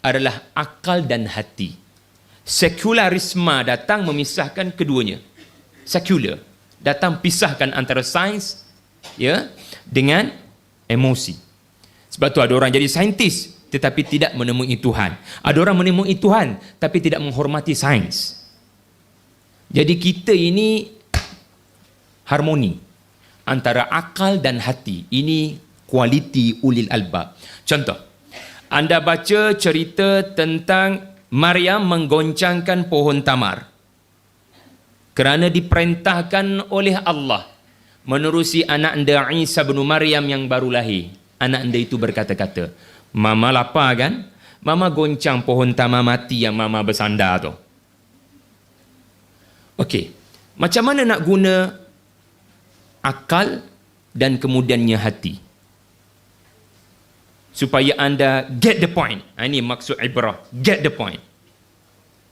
adalah akal dan hati. Sekularisme datang memisahkan keduanya. Sekular datang pisahkan antara sains dengan emosi. Sebab tu ada orang jadi saintis tetapi tidak menemui Tuhan. Ada orang menemui Tuhan tapi tidak menghormati sains. Jadi kita ini harmoni antara akal dan hati. Ini kualiti ulil albab. Contoh, anda baca cerita tentang Maryam menggoncangkan pohon tamar kerana diperintahkan oleh Allah menerusi anak anda Isa bin Maryam yang baru lahir. Anak anda itu berkata-kata, mama lapar kan? Mama goncang pohon tamar mati yang mama bersandar tu. Okey, macam mana nak guna akal dan kemudiannya hati supaya anda get the point? Ini maksud ibrah, get the point.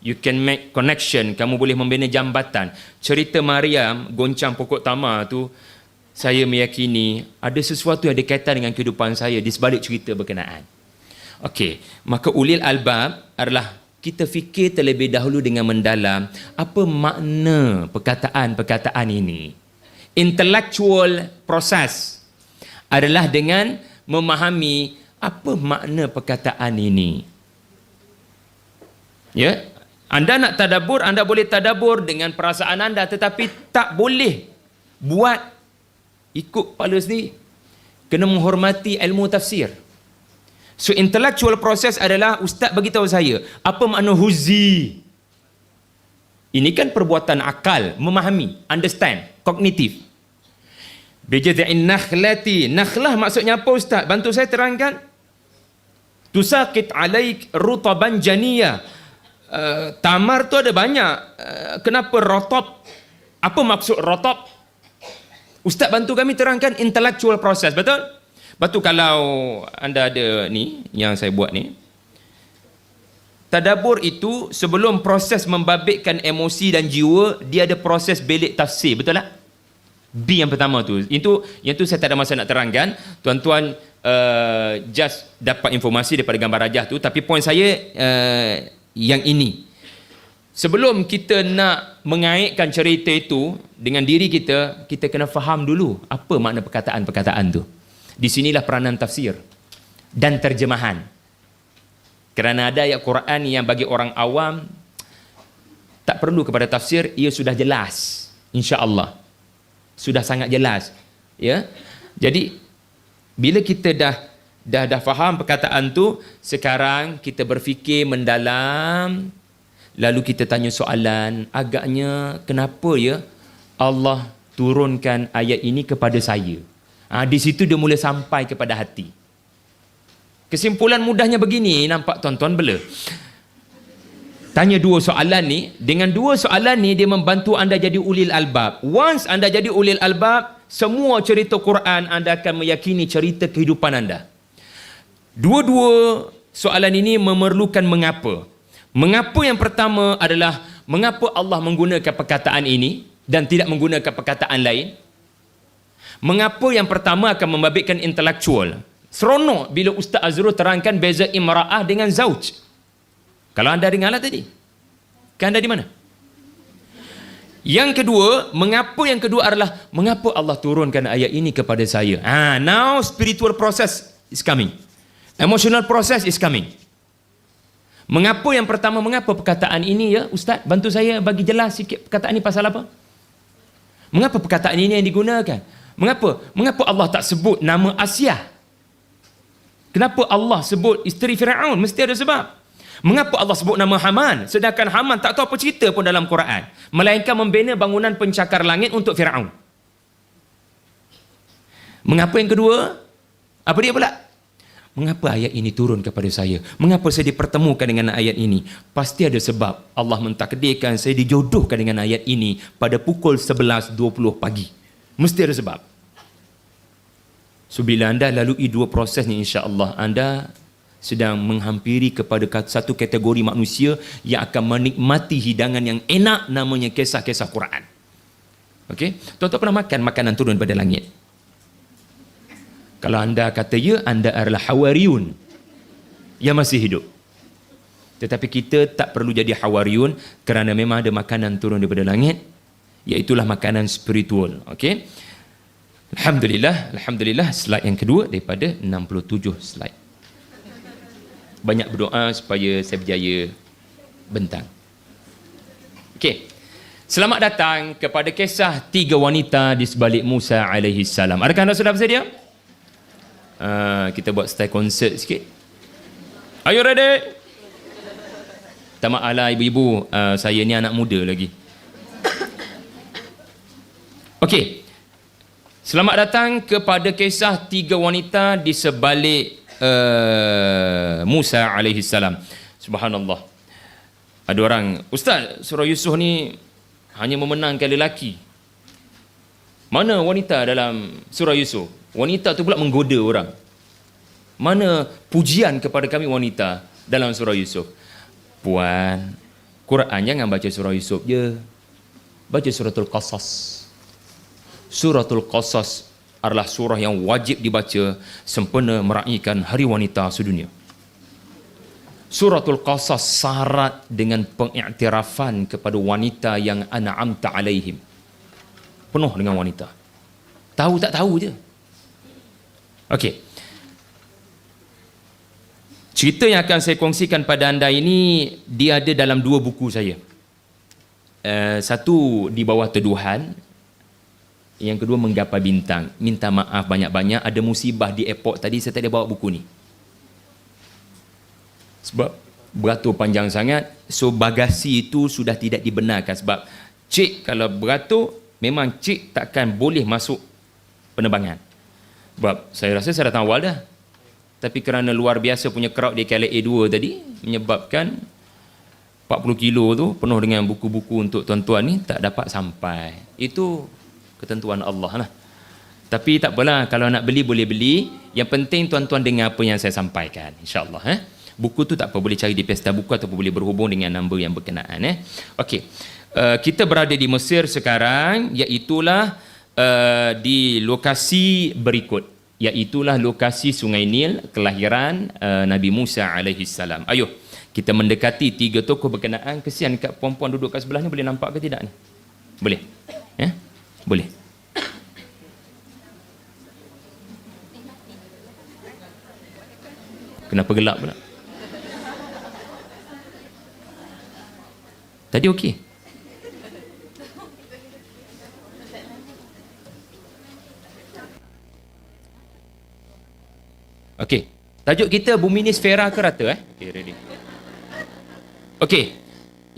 You can make connection, kamu boleh membina jambatan. Cerita Maryam goncang pokok tamar tu, saya meyakini ada sesuatu yang ada kaitan dengan kehidupan saya di sebalik cerita berkenaan. Okey, maka ulil albab adalah kita fikir terlebih dahulu dengan mendalam apa makna perkataan-perkataan ini. Intellectual process adalah dengan memahami apa makna perkataan ini. Ya, anda nak tadabbur, anda boleh tadabbur dengan perasaan anda, tetapi tak boleh buat ikut kepala sendiri. Kena menghormati ilmu tafsir. So intellectual process adalah ustaz bagi tahu saya apa makna huzi. Ini kan perbuatan akal, memahami, understand, kognitif. Bijad'in nakhlati. Nakhlah maksudnya apa ustaz? Bantu saya terangkan. Tusaqit alaik rutaban janiyah. Tamar tu ada banyak. Kenapa rotab? Apa maksud rotab? Ustaz bantu kami terangkan intellectual process, betul? Betul. Kalau anda ada ni yang saya buat ni, tadabbur itu sebelum proses membabitkan emosi dan jiwa, dia ada proses belik tafsir, betul tak? B yang pertama tu. Yang tu saya tak ada masa nak terangkan. Tuan-tuan just dapat informasi daripada gambar rajah tu. Tapi poin saya yang ini. Sebelum kita nak mengaitkan cerita itu dengan diri kita, kita kena faham dulu apa makna perkataan-perkataan tu. Di sinilah peranan tafsir dan terjemahan. Kerana ada ayat Quran yang bagi orang awam tak perlu kepada tafsir, ia sudah jelas. Insya-Allah. Sudah sangat jelas. Ya. Jadi bila kita dah faham perkataan tu, sekarang kita berfikir mendalam, lalu kita tanya soalan, agaknya kenapa ya Allah turunkan ayat ini kepada saya? Di situ dia mula sampai kepada hati. Kesimpulan mudahnya begini, nampak tuan-tuan bela. Tanya dua soalan ni, dengan dua soalan ni dia membantu anda jadi ulil albab. Once anda jadi ulil albab, semua cerita Quran anda akan meyakini cerita kehidupan anda. Dua-dua soalan ini memerlukan mengapa. Mengapa yang pertama adalah mengapa Allah menggunakan perkataan ini dan tidak menggunakan perkataan lain? Mengapa yang pertama akan membabitkan intelektual? Seronok bila Ustaz Azrul terangkan beza imra'ah dengan zauj. Kalau anda dengarlah tadi. Kan anda di mana? Yang kedua, mengapa yang kedua adalah mengapa Allah turunkan ayat ini kepada saya? Now spiritual process is coming. Emotional process is coming. Mengapa yang pertama, mengapa perkataan ini ya Ustaz? Bantu saya bagi jelas sikit perkataan ini pasal apa? Mengapa perkataan ini yang digunakan? Mengapa? Mengapa Allah tak sebut nama Asyah? Kenapa Allah sebut isteri Firaun? Mesti ada sebab. Mengapa Allah sebut nama Haman? Sedangkan Haman tak tahu apa cerita pun dalam Quran. Melainkan membina bangunan pencakar langit untuk Firaun. Mengapa yang kedua? Apa dia pula? Mengapa ayat ini turun kepada saya? Mengapa saya dipertemukan dengan ayat ini? Pasti ada sebab. Allah mentakdirkan saya dijodohkan dengan ayat ini pada pukul 11.20 pagi. Mesti ada sebab. So bila anda lalui dua proses ni, insya-Allah anda sedang menghampiri kepada satu kategori manusia yang akan menikmati hidangan yang enak, namanya kisah-kisah Quran. Okey, tuan-tuan pernah makan makanan turun daripada langit? Kalau anda kata ya, anda adalah hawariyun yang masih hidup. Tetapi kita tak perlu jadi hawariyun kerana memang ada makanan turun daripada langit, iaitulah makanan spiritual. Okey, Alhamdulillah, slide yang kedua daripada 67 slide. Banyak berdoa supaya saya berjaya bentang. Okey. Selamat datang kepada kisah tiga wanita di sebalik Musa alaihi salam. Adakah anda sudah bersedia? Kita buat style konsert sikit. Are you ready? Tak maaflah ibu-ibu, saya ni anak muda lagi. Okey. Selamat datang kepada kisah tiga wanita di sebalik Musa alaihi salam. Subhanallah. Ada orang, Ustaz, surah Yusuf ni hanya memenangkan lelaki. Mana wanita dalam surah Yusuf? Wanita tu pula menggoda orang. Mana pujian kepada kami wanita dalam surah Yusuf? Puan, Quran jangan baca surah Yusuf je. Baca suratul Qasas. Suratul Qasas adalah surah yang wajib dibaca sempena meraihkan Hari Wanita sedunia. Suratul Qasas syarat dengan pengiktirafan kepada wanita yang an'amta alaihim. Penuh dengan wanita. Tahu tak tahu je. Okey. Cerita yang akan saya kongsikan pada anda ini, dia ada dalam dua buku saya. Satu di bawah teduhan, yang kedua menggapai bintang. Minta maaf banyak-banyak, ada musibah di airport tadi, saya tak ada bawa buku ni. Sebab beratur panjang sangat, so bagasi itu sudah tidak dibenarkan. Sebab cik kalau beratur, memang cik takkan boleh masuk penerbangan. Sebab saya rasa saya datang awal dah. Tapi kerana luar biasa punya crowd di KLA 2 tadi, menyebabkan 40 kilo tu penuh dengan buku-buku untuk tuan-tuan ni tak dapat sampai. Itu ketentuan Allah lah. Tapi tak apalah, kalau nak beli boleh beli. Yang penting tuan-tuan dengar apa yang saya sampaikan, insya-Allah. Buku tu tak apa, boleh cari di pesta buku ataupun boleh berhubung dengan nombor yang berkenaan. Okey. Kita berada di Mesir sekarang, iaitulah di lokasi berikut, iaitulah lokasi Sungai Nil, kelahiran Nabi Musa alaihi salam. Ayuh, kita mendekati tiga tokoh berkenaan. Kesian kat puan-puan duduk kat sebelah ni, boleh nampak ke tidak ni? Boleh? Boleh. Kenapa gelap pula? Tadi okey. Okey. Tajuk kita bumi ni sfera ke rata? Okey, ready. Okey.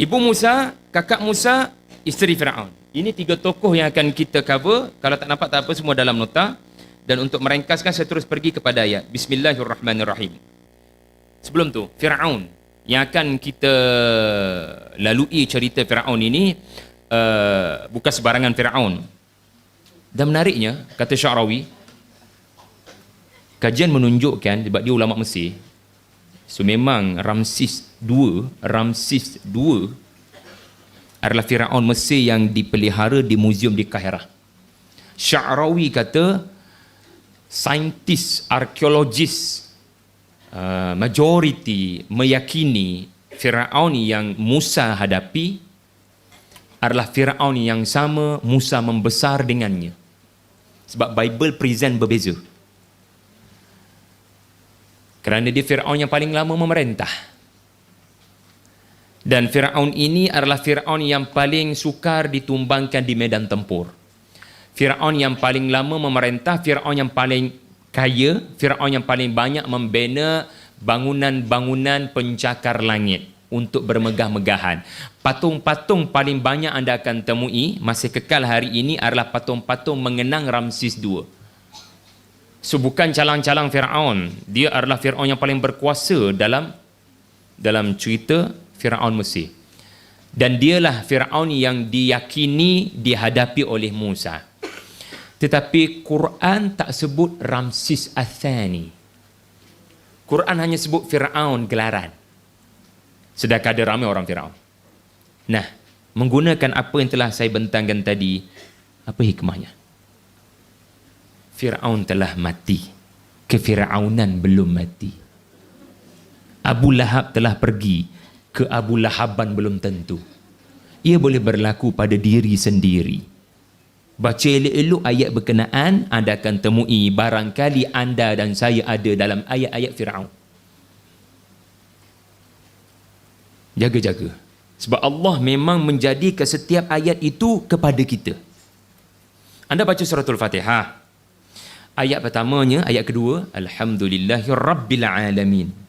Ibu Musa, kakak Musa, isteri Firaun. Ini tiga tokoh yang akan kita cover. Kalau tak nampak tak apa, semua dalam nota. Dan untuk merengkaskan, saya terus pergi kepada ayat. Bismillahirrahmanirrahim. Sebelum tu, Firaun yang akan kita lalui cerita Firaun ini bukan sebarangan Firaun. Dan menariknya, kata Sya'rawi, kajian menunjukkan sebab dia ulama Mesir. So memang Ramses II adalah Firaun Mesir yang dipelihara di muzium di Kahirah. Sya'rawi kata saintis, arkeologis majoriti meyakini Firaun yang Musa hadapi adalah Firaun yang sama Musa membesar dengannya. Sebab Bible present berbeza. Kerana dia Firaun yang paling lama memerintah. Dan Firaun ini adalah Firaun yang paling sukar ditumbangkan di medan tempur. Firaun yang paling lama memerintah, Firaun yang paling kaya, Firaun yang paling banyak membina bangunan-bangunan pencakar langit untuk bermegah-megahan. Patung-patung paling banyak anda akan temui masih kekal hari ini adalah patung-patung mengenang Ramses II. So bukan calang-calang Firaun, dia adalah Firaun yang paling berkuasa dalam cerita Firaun Mesir. Dan dialah Firaun yang diyakini dihadapi oleh Musa. Tetapi Quran tak sebut Ramses Ats-Tsani. Quran hanya sebut Firaun gelaran. Sedangkan ada ramai orang Firaun. Nah, menggunakan apa yang telah saya bentangkan tadi, apa hikmahnya? Firaun telah mati. Kefiraunan belum mati. Abu Lahab telah pergi. Ke Abu Lahaban belum tentu. Ia boleh berlaku pada diri sendiri. Baca elok-elok ayat berkenaan, anda akan temui barangkali anda dan saya ada dalam ayat-ayat Firaun. Jaga-jaga. Sebab Allah memang menjadikan setiap ayat itu kepada kita. Anda baca suratul Fatihah. Ayat pertamanya, ayat kedua, Alhamdulillahi Rabbil Alamin.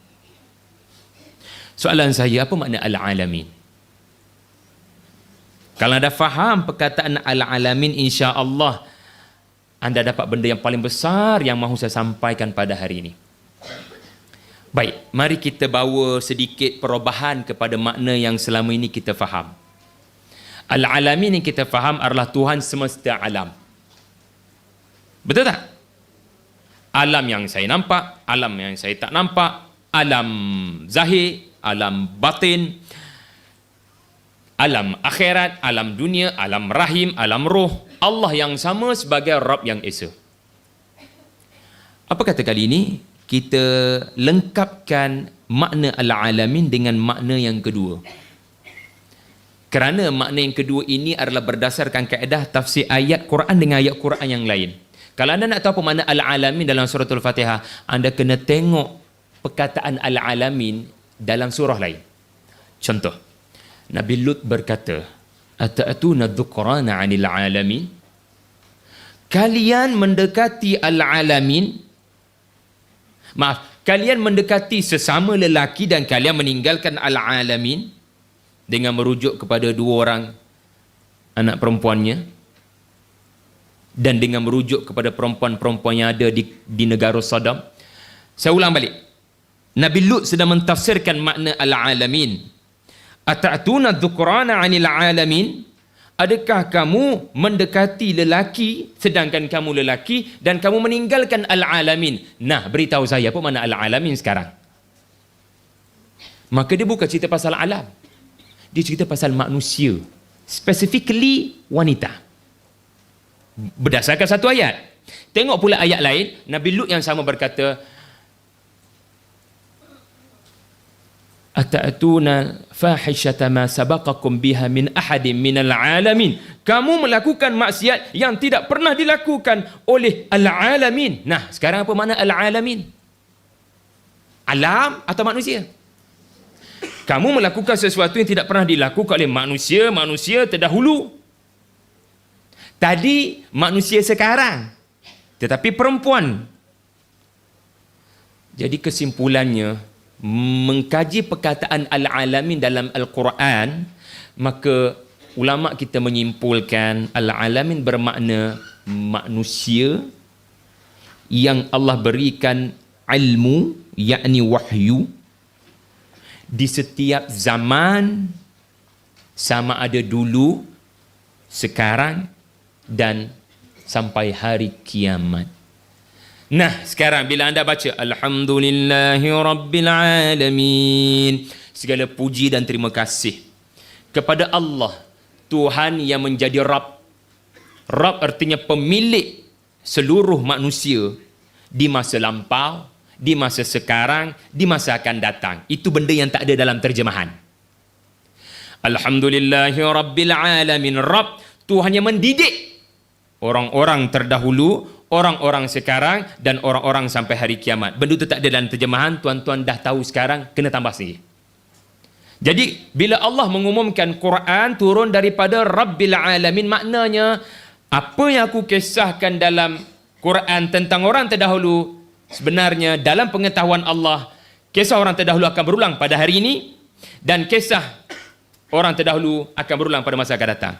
Soalan saya, apa makna Al-Alamin? Kalau anda faham perkataan Al-Alamin, insya-Allah anda dapat benda yang paling besar yang mahu saya sampaikan pada hari ini. Baik, mari kita bawa sedikit perubahan kepada makna yang selama ini kita faham. Al-Alamin yang kita faham adalah Tuhan semesta alam. Betul tak? Alam yang saya nampak, alam yang saya tak nampak, alam zahir, alam batin, alam akhirat, alam dunia, alam rahim, alam roh. Allah yang sama sebagai Rabb yang Esa. Apa kata kali ini? Kita lengkapkan makna Al-Alamin dengan makna yang kedua. Kerana makna yang kedua ini adalah berdasarkan kaedah tafsir ayat Quran dengan ayat Quran yang lain. Kalau anda nak tahu apa makna Al-Alamin dalam suratul Fatihah, anda kena tengok perkataan Al-Alamin dalam surah lain. Contoh, Nabi Lut berkata, Ata'atuna dhukrana 'anil 'alamin? Kalian mendekati al-alamin? Maaf, kalian mendekati sesama lelaki dan kalian meninggalkan al-alamin dengan merujuk kepada dua orang anak perempuannya dan dengan merujuk kepada perempuan-perempuan yang ada di negara Sodom. Saya ulang balik. Nabi Lut sedang mentafsirkan makna al-alamin. Ata'tuna dhukrana 'anil 'alamin? Adakah kamu mendekati lelaki sedangkan kamu lelaki dan kamu meninggalkan al-alamin? Nah, beritahu saya apa makna al-alamin sekarang. Maka dia bukan cerita pasal alam. Dia cerita pasal manusia. Specifically wanita. Berdasarkan satu ayat. Tengok pula ayat lain, Nabi Lut yang sama berkata, Ata'atuna fahishata ma sabaqakum biha min ahadin minal alamin. Kamu melakukan maksiat yang tidak pernah dilakukan oleh al-alamin. Nah, sekarang apa makna al-alamin? Alam atau manusia? Kamu melakukan sesuatu yang tidak pernah dilakukan oleh manusia terdahulu. Tadi manusia sekarang, tetapi perempuan. Jadi kesimpulannya, mengkaji perkataan al-alamin dalam Al-Quran, maka ulama kita menyimpulkan al-alamin bermakna manusia yang Allah berikan ilmu, yakni wahyu, di setiap zaman, sama ada dulu, sekarang, dan sampai hari kiamat. Nah, sekarang bila anda baca Alhamdulillahi Rabbil Alamin, segala puji dan terima kasih kepada Allah, Tuhan yang menjadi Rabb. Rabb artinya pemilik seluruh manusia di masa lampau, di masa sekarang, di masa akan datang. Itu benda yang tak ada dalam terjemahan. Alhamdulillahi Rabbil Alamin. Rabb, Tuhan yang mendidik orang-orang terdahulu, orang-orang sekarang, dan orang-orang sampai hari kiamat. Benda itu tak ada dalam terjemahan. Tuan-tuan dah tahu sekarang, kena tambah sendiri. Jadi bila Allah mengumumkan Quran turun daripada Rabbil Alamin, maknanya apa yang aku kisahkan dalam Quran tentang orang terdahulu, sebenarnya dalam pengetahuan Allah, kisah orang terdahulu akan berulang pada hari ini, dan kisah orang terdahulu akan berulang pada masa akan datang.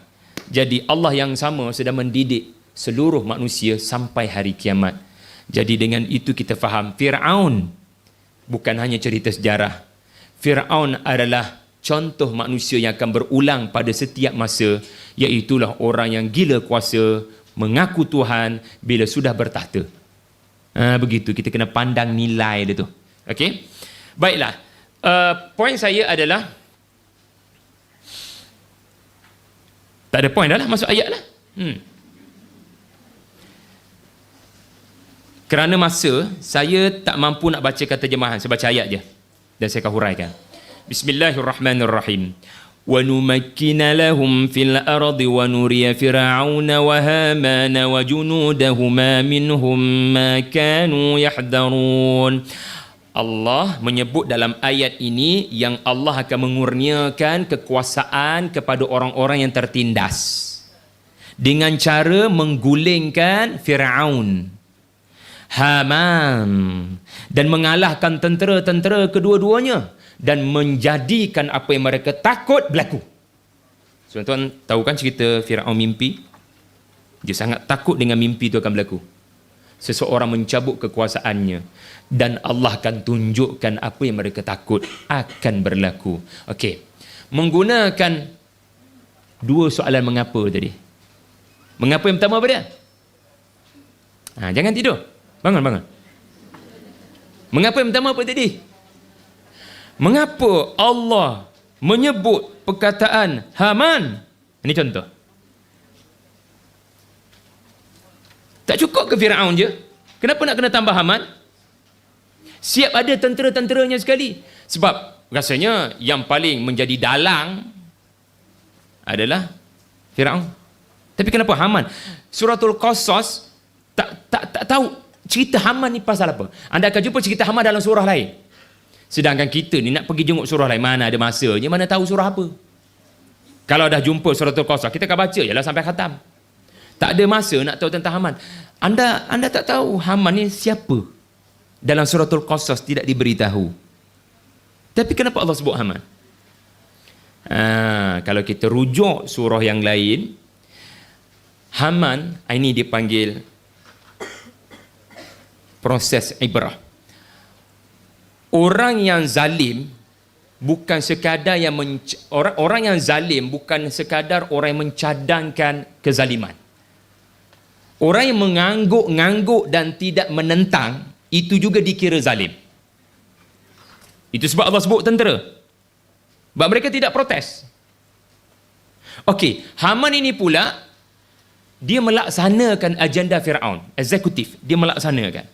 Jadi Allah yang sama sedang mendidik seluruh manusia sampai hari kiamat. Jadi dengan itu kita faham Fir'aun bukan hanya cerita sejarah. Fir'aun adalah contoh manusia yang akan berulang pada setiap masa, iaitulah orang yang gila kuasa, mengaku Tuhan bila sudah bertahta. Begitu, kita kena pandang nilai dia tu. Okey? Baiklah. Poin saya adalah tak ada poin dah lah, masuk ayat lah. Kerana masa, saya tak mampu nak bacakan terjemahan. Saya baca ayat je dan saya akan huraikan. Bismillahirrahmanirrahim. Wa numakkina lahum fil ardi wa nuriya fir'auna wa hamana wa junudahuma minhum ma kanu yahdarun. Allah menyebut dalam ayat ini yang Allah akan mengurniakan kekuasaan kepada orang-orang yang tertindas dengan cara menggulingkan Fir'aun, Haman, dan mengalahkan tentera-tentera kedua-duanya dan menjadikan apa yang mereka takut berlaku. Tuan-tuan tahu kan cerita Fir'aun mimpi? Dia sangat takut dengan mimpi itu akan berlaku. Seseorang mencabut kekuasaannya dan Allah akan tunjukkan apa yang mereka takut akan berlaku. Okey. Menggunakan dua soalan mengapa tadi. Mengapa yang pertama apa dia? Jangan tidur. Bangun. Mengapa yang pertama apa tadi? Mengapa Allah menyebut perkataan Haman? Ini contoh. Tak cukup ke Fir'aun je? Kenapa nak kena tambah Haman? Siap ada tentera-tenteranya sekali. Sebab rasanya yang paling menjadi dalang adalah Fir'aun. Tapi kenapa Haman? Suratul Qasas tak tahu cerita Haman ni pasal apa. Anda akan jumpa cerita Haman dalam surah lain. Sedangkan kita ni nak pergi jenguk surah lain, mana ada masanya, mana tahu surah apa. Kalau dah jumpa Suratul Qasas, kita akan baca jelah sampai khatam. Tak ada masa nak tahu tentang Haman. Anda tak tahu Haman ni siapa. Dalam Suratul Qasas tidak diberitahu. Tapi kenapa Allah sebut Haman? Kalau kita rujuk surah yang lain, Haman ini dipanggil proses ibrah. Orang yang zalim bukan sekadar yang orang yang zalim bukan sekadar orang yang mencadangkan kezaliman. Orang yang mengangguk-ngangguk dan tidak menentang, itu juga dikira zalim. Itu sebab Allah sebut tentera. Sebab mereka tidak protes. Okey, Haman ini pula, dia melaksanakan agenda Fir'aun. Eksekutif, dia melaksanakan.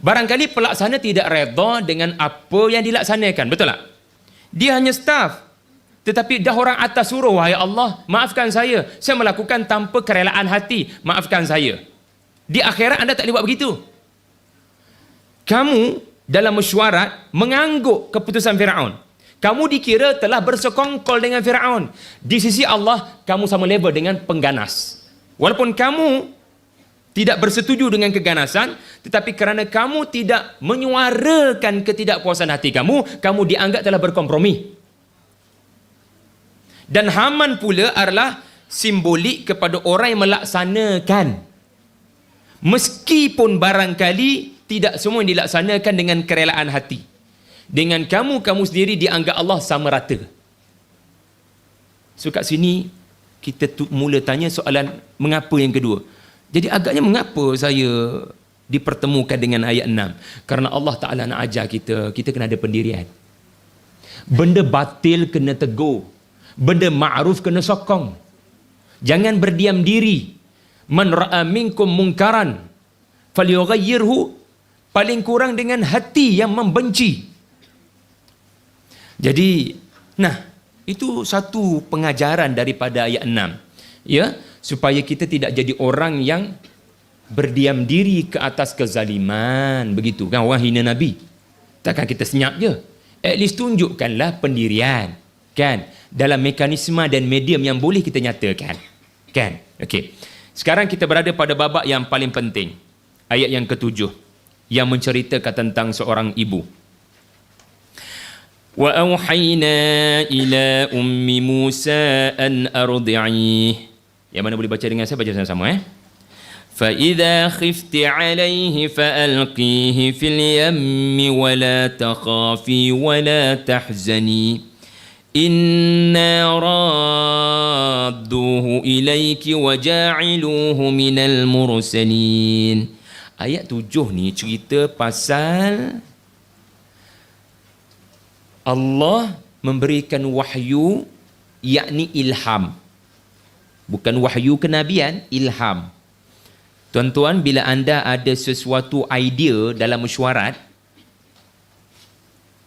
Barangkali pelaksana tidak redha dengan apa yang dilaksanakan, betul tak? Dia hanya staff. Tetapi dah orang atas suruh, wahai Allah, maafkan saya melakukan tanpa kerelaan hati, maafkan saya. Di akhirat anda tak boleh buat begitu. Kamu dalam mesyuarat mengangguk keputusan Fir'aun. Kamu dikira telah bersekongkol dengan Fir'aun. Di sisi Allah, kamu sama level dengan pengganas. Walaupun kamu tidak bersetuju dengan keganasan, tetapi kerana kamu tidak menyuarakan ketidakpuasan hati kamu dianggap telah berkompromi. Dan Haman pula adalah simbolik kepada orang yang melaksanakan. Meskipun barangkali tidak semua yang dilaksanakan dengan kerelaan hati. dengan kamu sendiri dianggap Allah sama rata. So kat sini kita mula tanya soalan mengapa yang kedua. Jadi agaknya mengapa saya dipertemukan dengan ayat 6? Karena Allah Ta'ala nak ajar kita kena ada pendirian. Benda batil kena tegur, benda ma'ruf kena sokong. Jangan berdiam diri. Man ra'a minkum mungkaran falyughayyirhu, paling kurang dengan hati yang membenci. Jadi, itu satu pengajaran daripada ayat 6. Ya, supaya kita tidak jadi orang yang berdiam diri ke atas kezaliman. Begitu kan orang hina Nabi. Takkan kita senyap je. At least tunjukkanlah pendirian. Kan? Dalam mekanisme dan medium yang boleh kita nyatakan. Kan? Okey. Sekarang kita berada pada babak yang paling penting. Ayat yang ke-7. Yang menceritakan tentang seorang ibu. Wa awhayna ila ummi Musa an ardi'ih. Yang mana boleh baca dengan saya, baca sama-sama فَإِذَا خِفْتِ عَلَيْهِ فَأَلْقِيهِ فِي الْيَمِّ وَلَا تَخَافِي وَلَا تَحْزَنِي إِنَّا رَادُّوهُ إِلَيْكِ وَجَاعِلُوهُ مِنَ الْمُرْسَلِينَ. Ayat 7 ni cerita pasal Allah memberikan wahyu, yakni ilham. Bukan wahyu kenabian, ilham. Tuan-tuan, bila anda ada sesuatu idea dalam mesyuarat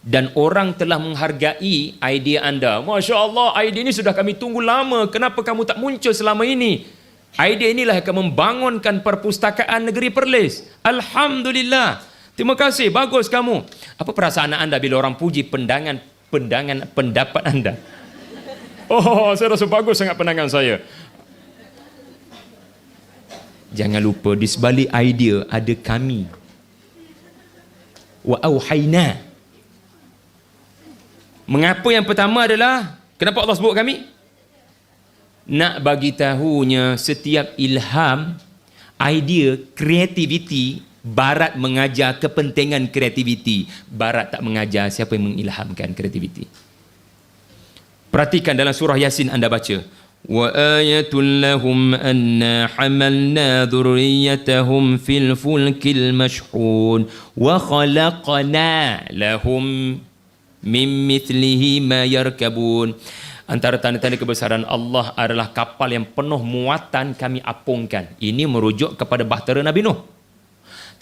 dan orang telah menghargai idea anda, Masya Allah, idea ini sudah kami tunggu lama, kenapa kamu tak muncul selama ini? Idea inilah akan membangunkan perpustakaan negeri Perlis. Alhamdulillah, terima kasih, bagus kamu. Apa perasaan anda bila orang puji pendapat anda? Oh, saya rasa bagus sangat pandangan saya. Jangan lupa di sebalik idea ada kami. Wa auhayna. Mengapa yang pertama adalah kenapa Allah sebut kami? Nak bagi tahunya setiap ilham, idea, kreativiti, Barat mengajar kepentingan kreativiti. Barat tak mengajar siapa yang mengilhamkan kreativiti. Perhatikan dalam surah Yasin anda baca. وَآيَةٌ لَهُمْ أَنَّا حَمَلْنَا ذُرِّيَّتَهُمْ فِي الْفُلْكِ الْمَشْحُونِ وَخَلَقْنَا لَهُمْ مِنْ مِثْلِهِ مَا يَرْكَبُونَ. Antara tanda-tanda kebesaran Allah adalah kapal yang penuh muatan kami apungkan. Ini merujuk kepada bahtera Nabi Nuh.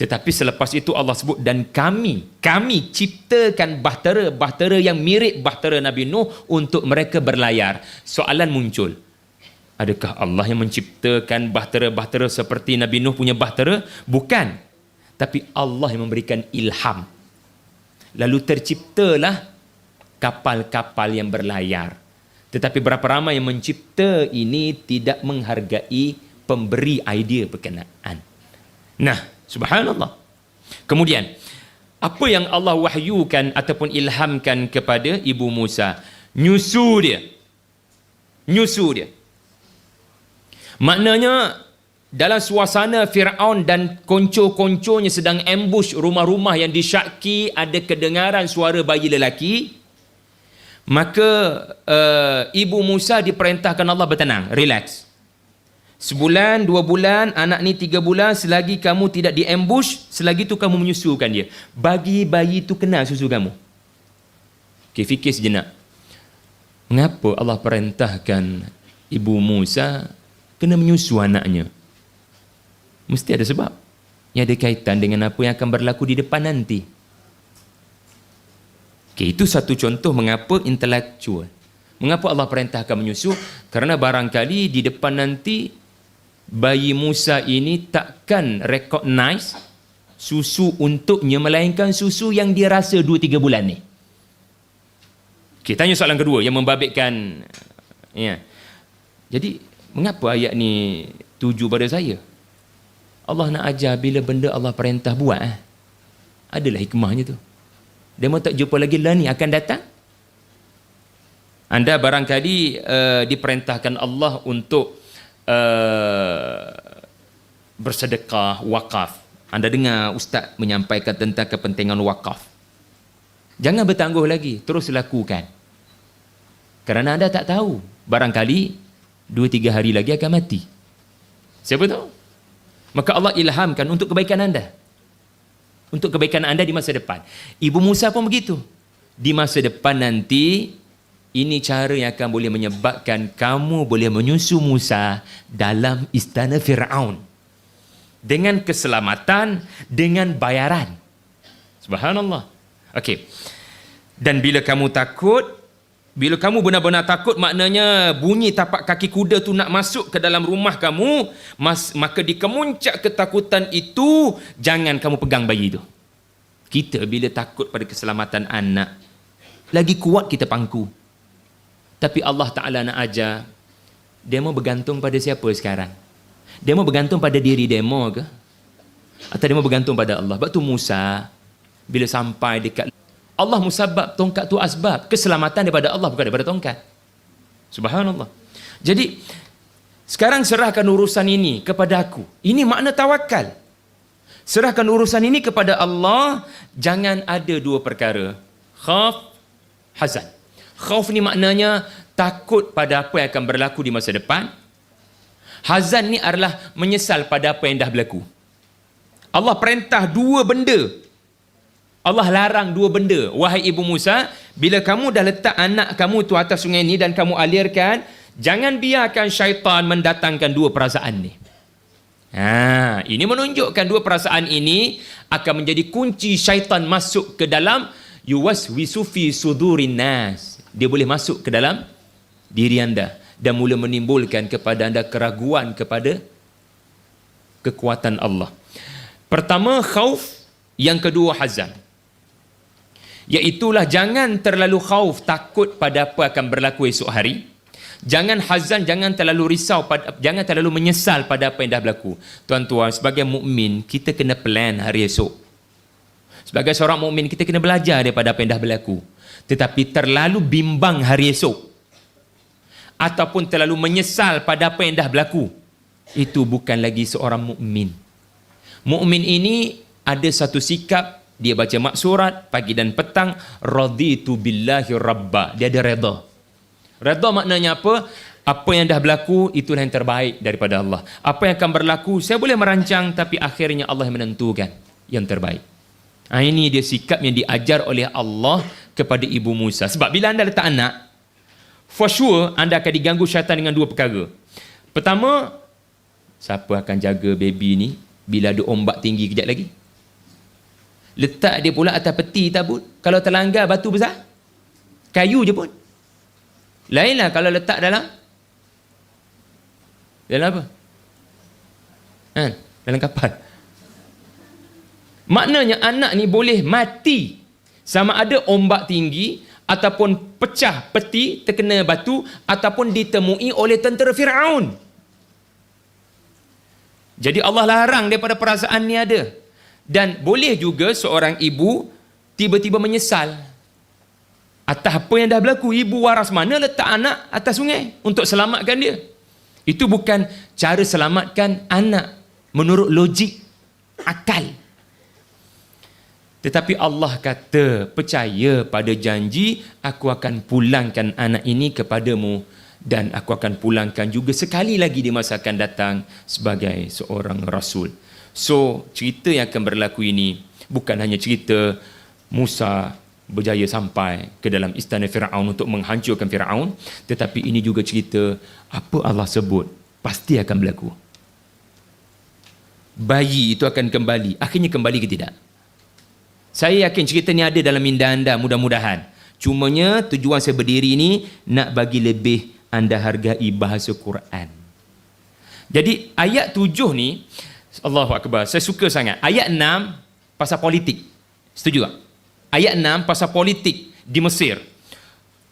Tetapi selepas itu Allah sebut, dan kami ciptakan bahtera yang mirip bahtera Nabi Nuh untuk mereka berlayar. Soalan muncul. Adakah Allah yang menciptakan bahtera-bahtera seperti Nabi Nuh punya bahtera? Bukan. Tapi Allah yang memberikan ilham. Lalu terciptalah kapal-kapal yang berlayar. Tetapi berapa ramai yang mencipta ini tidak menghargai pemberi idea berkenaan. Nah, subhanallah. Kemudian, apa yang Allah wahyukan ataupun ilhamkan kepada Ibu Musa? Nyusu dia. Maknanya dalam suasana Fir'aun dan konco-konconya sedang ambush rumah-rumah yang disyaki ada kedengaran suara bayi lelaki, maka Ibu Musa diperintahkan Allah bertenang, relax. Sebulan, 2 bulan, anak ni 3 bulan, selagi kamu tidak diambush, selagi tu kamu menyusukan dia. Bagi bayi tu kenal susu kamu. Okay, fikir sejenak. Mengapa Allah perintahkan Ibu Musa kena menyusu anaknya? Mesti ada sebab. Yang ada kaitan dengan apa yang akan berlaku di depan nanti. Okay, itu satu contoh mengapa intelektual. Mengapa Allah perintahkan menyusu? Kerana barangkali di depan nanti bayi Musa ini takkan recognize susu untuknya, melainkan susu yang dia rasa 2-3 bulan ni. Okay, tanya soalan kedua yang membabitkan. Ya. Jadi, mengapa ayat ni tuju pada saya? Allah nak ajar bila benda Allah perintah buat. Adalah hikmahnya tu. Dia mau tak jumpa lagi lah ni akan datang. Anda barangkali diperintahkan Allah untuk bersedekah, wakaf. Anda dengar ustaz menyampaikan tentang kepentingan wakaf. Jangan bertangguh lagi, terus lakukan. Kerana anda tak tahu, barangkali 2-3 hari lagi akan mati. Siapa tahu? Maka Allah ilhamkan untuk kebaikan anda. Untuk kebaikan anda di masa depan. Ibu Musa pun begitu. Di masa depan nanti, ini cara yang akan boleh menyebabkan kamu boleh menyusu Musa dalam istana Fir'aun. Dengan keselamatan, dengan bayaran. Subhanallah. Okey. Dan bila kamu takut, bila kamu benar-benar takut, maknanya bunyi tapak kaki kuda tu nak masuk ke dalam rumah kamu, maka di kemuncak ketakutan itu, jangan kamu pegang bayi itu. Kita bila takut pada keselamatan anak, lagi kuat kita pangku. Tapi Allah Ta'ala nak ajar, dia mau bergantung pada siapa sekarang? Dia mau bergantung pada diri dia mau ke? Atau dia mau bergantung pada Allah? Sebab tu Musa, bila sampai dekat Allah musabab, tongkat tu asbab. Keselamatan daripada Allah, bukan daripada tongkat. Subhanallah. Jadi, sekarang serahkan urusan ini kepada aku. Ini makna tawakal. Serahkan urusan ini kepada Allah. Jangan ada dua perkara. Khauf, hazan. Khauf ni maknanya takut pada apa yang akan berlaku di masa depan. Hazan ni adalah menyesal pada apa yang dah berlaku. Allah perintah dua benda. Allah larang dua benda. Wahai Ibu Musa, bila kamu dah letak anak kamu tu atas sungai ni dan kamu alirkan, jangan biarkan syaitan mendatangkan dua perasaan ni. Ini menunjukkan dua perasaan ini akan menjadi kunci syaitan masuk ke dalam yuwaswisu fi sudurin nas. Dia boleh masuk ke dalam diri anda dan mula menimbulkan kepada anda keraguan kepada kekuatan Allah. Pertama khauf, yang kedua hazan. Iaitulah jangan terlalu khauf, takut pada apa akan berlaku esok hari. Jangan hazan, jangan terlalu risau, jangan terlalu menyesal pada apa yang dah berlaku. Tuan-tuan, sebagai mukmin kita kena plan hari esok. Sebagai seorang mukmin kita kena belajar daripada apa yang dah berlaku. Tetapi terlalu bimbang hari esok ataupun terlalu menyesal pada apa yang dah berlaku, itu bukan lagi seorang mukmin. Mukmin ini ada satu sikap, dia baca maksurat pagi dan petang, raditu billahi rabba. Dia ada redha. Redha maknanya apa? Apa yang dah berlaku itulah yang terbaik daripada Allah. Apa yang akan berlaku saya boleh merancang, tapi akhirnya Allah yang menentukan yang terbaik. Ini dia sikap yang diajar oleh Allah kepada Ibu Musa. Sebab bila anda letak anak, for sure anda akan diganggu syaitan dengan dua perkara. Pertama, siapa akan jaga baby ni bila ada ombak tinggi kejap lagi? Letak dia pula atas peti tabut. Kalau terlanggar batu besar, kayu je pun. Lainlah kalau letak dalam apa? Dalam kapal. Maknanya anak ni boleh mati sama ada ombak tinggi ataupun pecah peti terkena batu ataupun ditemui oleh tentera Fir'aun. Jadi Allah larang daripada perasaan ni ada. Dan boleh juga seorang ibu tiba-tiba menyesal atas apa yang dah berlaku. Ibu waras mana letak anak atas sungai untuk selamatkan dia? Itu bukan cara selamatkan anak menurut logik akal. Tetapi Allah kata, percaya pada janji, aku akan pulangkan anak ini kepadamu dan aku akan pulangkan juga sekali lagi di masa akan datang sebagai seorang rasul. So, cerita yang akan berlaku ini bukan hanya cerita Musa berjaya sampai ke dalam istana Fir'aun untuk menghancurkan Fir'aun, tetapi ini juga cerita apa Allah sebut pasti akan berlaku. Bayi itu akan kembali. Akhirnya kembali ke tidak? Saya yakin cerita ni ada dalam minda anda, mudah-mudahan. Cumanya tujuan saya berdiri ini nak bagi lebih anda hargai bahasa Quran. Jadi ayat 7 ni, Allahu Akbar, saya suka sangat. Ayat 6 pasal politik. Setuju tak? Ayat 6 pasal politik di Mesir.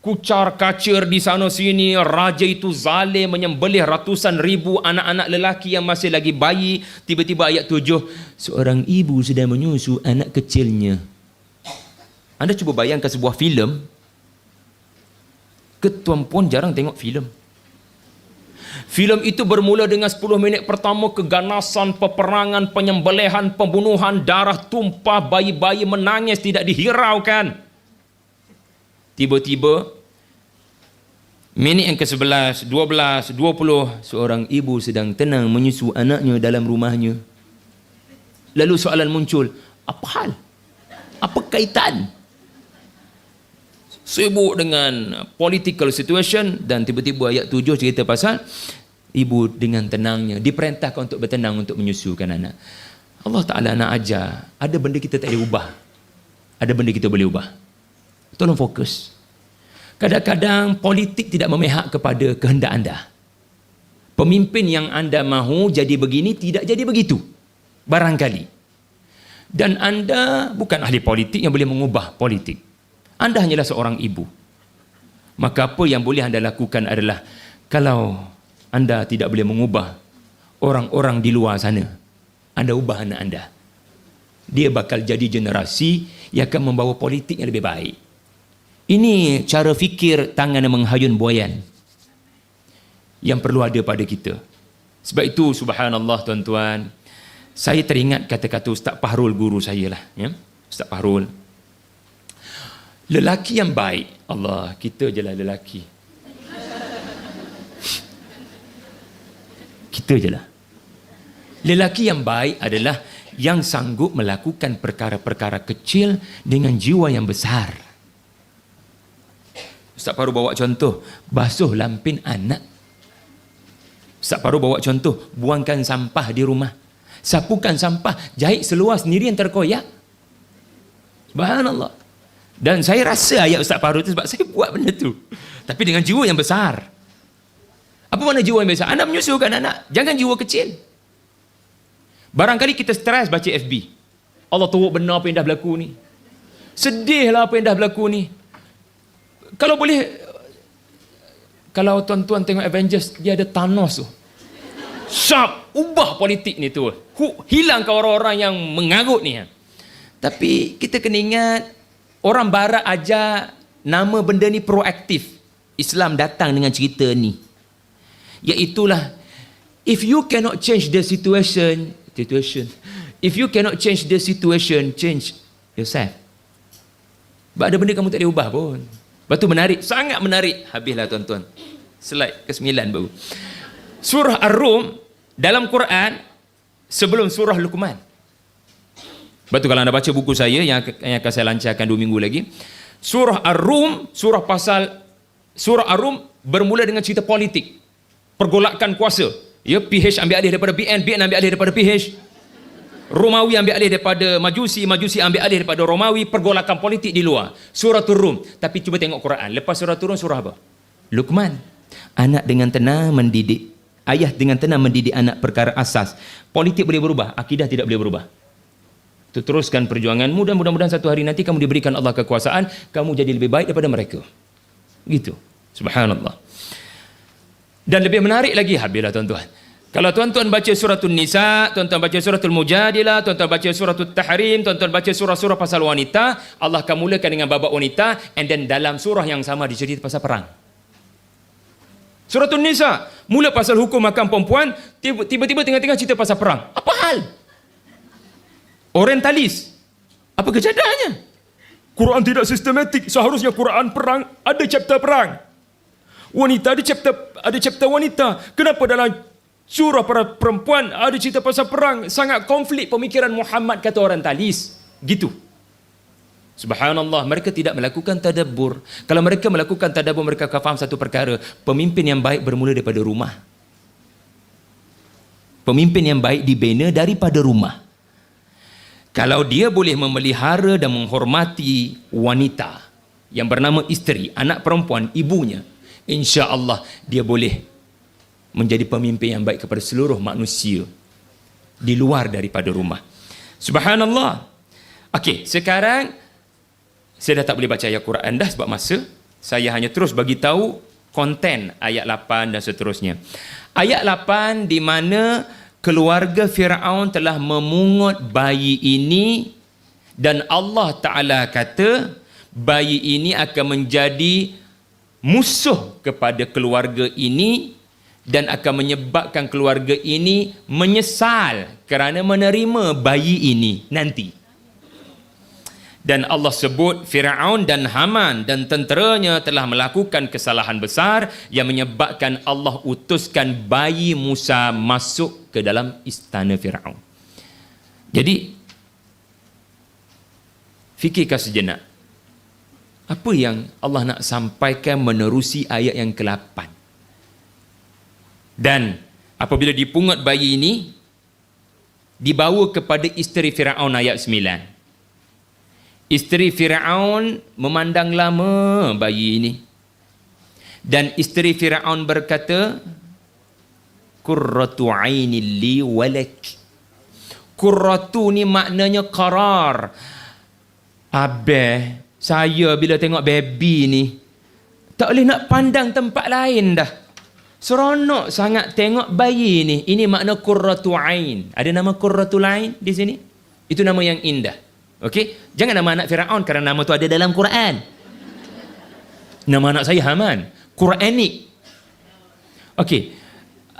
Kucar kacir di sana sini, raja itu zalim menyembelih ratusan ribu anak-anak lelaki yang masih lagi bayi. Tiba-tiba ayat 7, seorang ibu sedang menyusu anak kecilnya. Anda cuba bayangkan sebuah filem. Ketuan pun jarang tengok filem. Filem itu bermula dengan 10 minit pertama keganasan, peperangan, penyembelihan, pembunuhan, darah tumpah, bayi-bayi menangis tidak dihiraukan. tiba-tiba minit yang ke-11, 12, 20, seorang ibu sedang tenang menyusu anaknya dalam rumahnya. Lalu soalan muncul, apa hal? Apa kaitan? Sibuk dengan political situation, dan tiba-tiba ayat 7 cerita pasal ibu dengan tenangnya diperintahkan untuk bertenang untuk menyusukan anak. Allah Ta'ala nak ajar, ada benda kita tak boleh ubah, ada benda kita boleh ubah. Tolong fokus. Kadang-kadang politik tidak memihak kepada kehendak anda. Pemimpin yang anda mahu jadi begini tidak jadi begitu, barangkali. Dan anda bukan ahli politik yang boleh mengubah politik. Anda hanyalah seorang ibu. Maka apa yang boleh anda lakukan adalah, kalau anda tidak boleh mengubah orang-orang di luar sana, anda ubah anak anda. Dia bakal jadi generasi yang akan membawa politik yang lebih baik. Ini cara fikir tangan yang menghayun buayan yang perlu ada pada kita. Sebab itu subhanallah tuan-tuan, saya teringat kata-kata Ustaz Fahrul, guru saya lah, ya? Ustaz Fahrul. Lelaki yang baik, Allah, kita je lah lelaki. Kita je lah. Lelaki yang baik adalah yang sanggup melakukan perkara-perkara kecil dengan jiwa yang besar. Ustaz Faru bawa contoh, basuh lampin anak. Ustaz Faru bawa contoh, buangkan sampah di rumah, sapukan sampah, jahit seluar sendiri yang terkoyak. Subhanallah. Dan saya rasa ayat Ustaz Faru itu sebab saya buat benda tu, tapi dengan jiwa yang besar. Apa makna jiwa yang besar? Anda menyusukan anak, jangan jiwa kecil. Barangkali kita stres baca FB. Allah teruk benar apa yang dah berlaku ni. Sedihlah apa yang dah berlaku ni. Kalau boleh, kalau tuan-tuan tengok Avengers, dia ada Thanos tu. Sharp, ubah politik ni tu. Hilangkan orang-orang yang mengarut ni. Tapi kita kena ingat, orang barat ajar nama benda ni proaktif. Islam datang dengan cerita ni. Iaitulah, if you cannot change the situation, if you cannot change the situation, change yourself. Sebab ada benda kamu tak boleh ubah pun. Lepas tu menarik, sangat menarik. Habislah tuan-tuan. Slide ke-9 baru. Surah Ar-Rum dalam Quran sebelum surah Luqman. Lepas tu kalau anda baca buku saya yang akan saya lancarkan 2 minggu lagi, surah Ar-Rum, surah Ar-Rum bermula dengan cerita politik. Pergolakan kuasa. Ya, PH ambil alih daripada BN, BN ambil alih daripada PH. Romawi ambil alih daripada Majusi, Majusi ambil alih daripada Romawi, pergolakan politik di luar. Surah Rum. Tapi cuba tengok Quran. Lepas surah Rum, surah apa? Luqman. Anak dengan tenang mendidik, ayah dengan tenang mendidik anak perkara asas. Politik boleh berubah, akidah tidak boleh berubah. Tu teruskan perjuanganmu dan mudah-mudahan satu hari nanti kamu diberikan Allah kekuasaan, kamu jadi lebih baik daripada mereka. Gitu. Subhanallah. Dan lebih menarik lagi, habislah tuan-tuan. Kalau tuan-tuan baca suratul Nisa, tuan-tuan baca suratul Mujadilah, tuan-tuan baca suratul Tahrim, tuan-tuan baca surah-surah pasal wanita, Allah akan mulakan dengan babak wanita, and then dalam surah yang sama dicerita pasal perang. Suratul Nisa, mula pasal hukum makan perempuan, tiba-tiba tengah-tengah cerita pasal perang. Apa hal? Orientalis. Apa kejadaannya? Quran tidak sistematik, seharusnya Quran perang, ada chapter perang. Wanita ada chapter wanita. Kenapa dalam surah para perempuan ada cerita pasal perang? Sangat konflik pemikiran Muhammad, kata orientalis. Gitu. Subhanallah, mereka tidak melakukan tadabbur. Kalau mereka melakukan tadabbur, mereka akan faham satu perkara. Pemimpin yang baik bermula daripada rumah. Pemimpin yang baik dibina daripada rumah. Kalau dia boleh memelihara dan menghormati wanita yang bernama isteri, anak perempuan, ibunya, insya-Allah dia boleh menjadi pemimpin yang baik kepada seluruh manusia di luar daripada rumah. Subhanallah. Okey, sekarang saya dah tak boleh baca ayat Quran dah sebab masa. Saya hanya terus bagi tahu konten ayat 8 dan seterusnya. Ayat 8 di mana keluarga Firaun telah memungut bayi ini dan Allah Ta'ala kata bayi ini akan menjadi musuh kepada keluarga ini dan akan menyebabkan keluarga ini menyesal kerana menerima bayi ini nanti. Dan Allah sebut Firaun dan Haman dan tenteranya telah melakukan kesalahan besar yang menyebabkan Allah utuskan bayi Musa masuk ke dalam istana Firaun. Jadi fikirkan sejenak. Apa yang Allah nak sampaikan menerusi ayat yang ke-8? Dan apabila dipungut bayi ini, dibawa kepada isteri Firaun ayat 9. Isteri Firaun memandang lama bayi ini. Dan isteri Firaun berkata, Qurratu aini li walak. Qurratu ni maknanya qarar. Abah, saya bila tengok baby ni, tak boleh nak pandang tempat lain dah. Seronok sangat tengok bayi ni. Ini makna qurratu ain. Ada nama qurratul ain di sini? Itu nama yang indah. Okey, jangan nama anak Firaun kerana nama tu ada dalam Quran. Nama anak saya Haman, Quranik. Okey.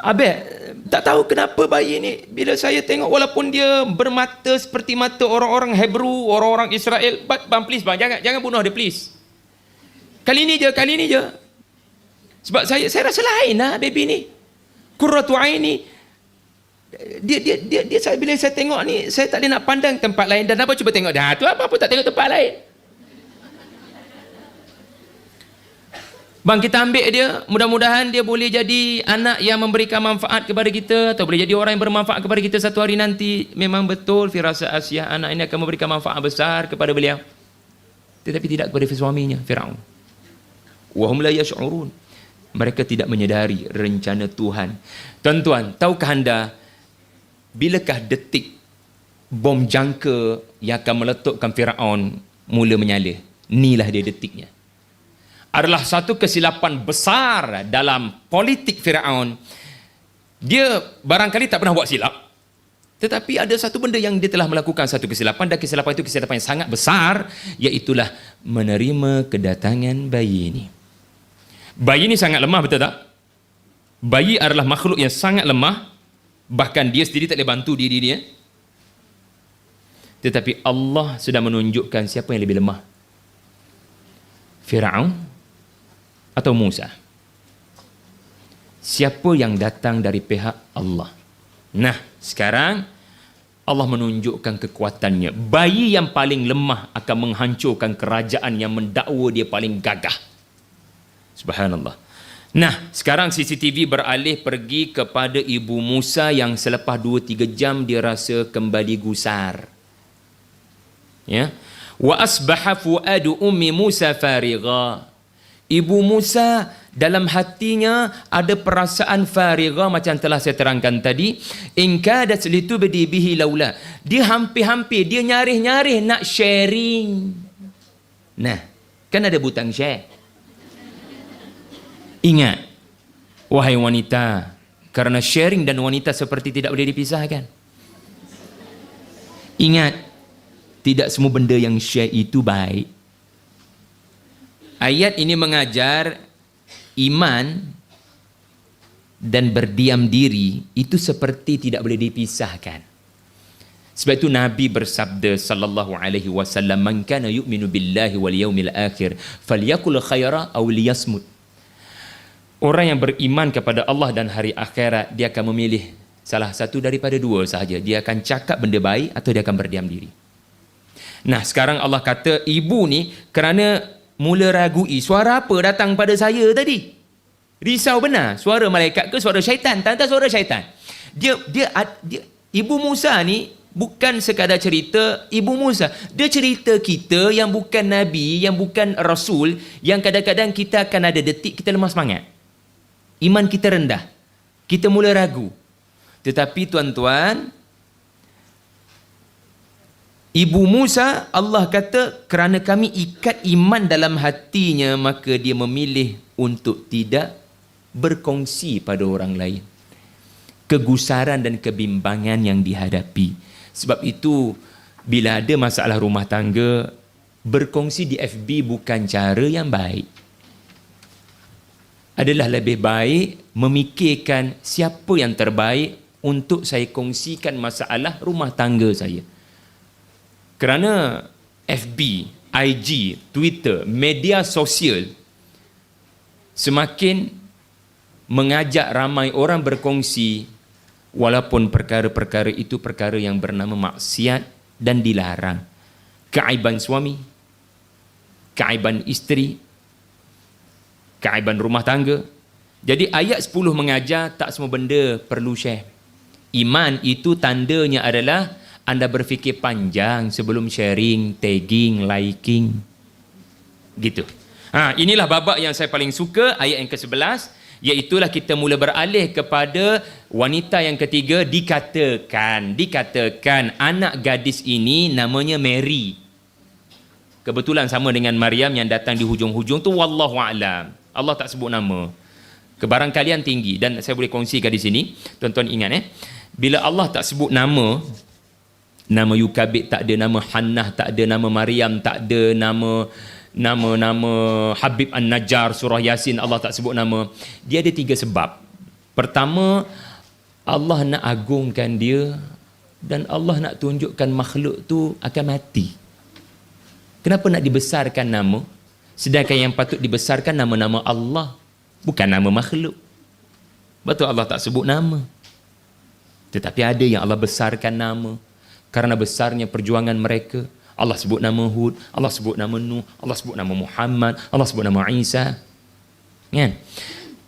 Abang tak tahu kenapa bayi ni bila saya tengok walaupun dia bermata seperti mata orang-orang Hebrew, orang-orang Israel, bang please bang, jangan bunuh dia please. Kali ni je. Sebab saya rasa lain lah baby ni. Qurratu ain ni dia saya bila saya tengok ni saya tak boleh nak pandang tempat lain. Dan apa cuba tengok dah tu apa tak tengok tempat lain. Bang, kita ambil dia, mudah-mudahan dia boleh jadi anak yang memberikan manfaat kepada kita atau boleh jadi orang yang bermanfaat kepada kita satu hari nanti. Memang betul firasat Asyah, anak ini akan memberikan manfaat besar kepada beliau. Tetapi tidak kepada suaminya Firaun. Wa hum la yash'urun. Mereka tidak menyedari rencana Tuhan. Tuan-tuan, tahukah anda bilakah detik bom jangka yang akan meletupkan Firaun mula menyala? Inilah dia detiknya. Adalah satu kesilapan besar dalam politik Firaun. Dia barangkali tak pernah buat silap, tetapi ada satu benda yang dia telah melakukan satu kesilapan, dan kesilapan itu kesilapan yang sangat besar, iaitulah menerima kedatangan bayi ini. Bayi ini sangat lemah, betul tak? Bayi adalah makhluk yang sangat lemah. Bahkan dia sendiri tak boleh bantu diri dia. Tetapi Allah sudah menunjukkan siapa yang lebih lemah. Firaun atau Musa? Siapa yang datang dari pihak Allah? Nah, sekarang Allah menunjukkan kekuatannya. Bayi yang paling lemah akan menghancurkan kerajaan yang mendakwa dia paling gagah. Subhanallah. Nah, sekarang CCTV beralih pergi kepada ibu Musa yang selepas 2-3 jam dia rasa kembali gusar. Ya. Wa asbaha fuadu ummi Musa farigha. Ibu Musa dalam hatinya ada perasaan farigha macam telah saya terangkan tadi. In kadat litubdi bihi laula. Dia hampir-hampir, dia nyarih-nyarih nak sharing. Nah, kan ada butang share. Ingat, wahai wanita, karena sharing dan wanita seperti tidak boleh dipisahkan. Ingat, tidak semua benda yang share itu baik. Ayat ini mengajar iman dan berdiam diri itu seperti tidak boleh dipisahkan. Sebab itu Nabi bersabda sallallahu alaihi wasallam, "Man kana yu'minu billahi wal yaumil akhir falyakul khaira aw liyasmut." Orang yang beriman kepada Allah dan hari akhirat, dia akan memilih salah satu daripada dua sahaja. Dia akan cakap benda baik atau dia akan berdiam diri. Nah, sekarang Allah kata ibu ni kerana mula ragui, suara apa datang pada saya tadi? Risau benar, suara malaikat ke suara syaitan? Tak, suara syaitan. Dia ibu Musa ni bukan sekadar cerita ibu Musa. Dia cerita kita yang bukan Nabi, yang bukan Rasul, yang kadang-kadang kita akan ada detik kita lemah semangat. Iman kita rendah. Kita mula ragu. Tetapi tuan-tuan, ibu Musa, Allah kata kerana kami ikat iman dalam hatinya, maka dia memilih untuk tidak berkongsi pada orang lain kegusaran dan kebimbangan yang dihadapi. Sebab itu bila ada masalah rumah tangga, berkongsi di FB bukan cara yang baik. Adalah lebih baik memikirkan siapa yang terbaik untuk saya kongsikan masalah rumah tangga saya. Kerana FB, IG, Twitter, media sosial semakin mengajak ramai orang berkongsi, walaupun perkara-perkara itu perkara yang bernama maksiat dan dilarang. Keaiban suami, keaiban isteri, keaiban rumah tangga. Jadi ayat 10 mengajar tak semua benda perlu share. Iman itu tandanya adalah anda berfikir panjang sebelum sharing, tagging, liking. Gitu. Inilah babak yang saya paling suka, ayat yang ke-11, iaitulah kita mula beralih kepada wanita yang ketiga. Dikatakan anak gadis ini namanya Mary. Kebetulan sama dengan Maryam yang datang di hujung-hujung tu, wallahu a'lam. Allah tak sebut nama. Kebarangkalian tinggi, dan saya boleh kongsikan di sini. Tuan-tuan ingat bila Allah tak sebut nama Yukabid tak ada, nama Hannah tak ada, nama Maryam tak ada, nama Habib An-Najjar, surah Yasin Allah tak sebut nama. Dia ada 3 sebab. Pertama, Allah nak agungkan dia, dan Allah nak tunjukkan makhluk tu akan mati. Kenapa nak dibesarkan nama? Sedangkan yang patut dibesarkan nama-nama Allah, bukan nama makhluk. Betul Allah tak sebut nama. Tetapi ada yang Allah besarkan nama karena besarnya perjuangan mereka. Allah sebut nama Hud, Allah sebut nama Nuh, Allah sebut nama Muhammad, Allah sebut nama Isa. Kan?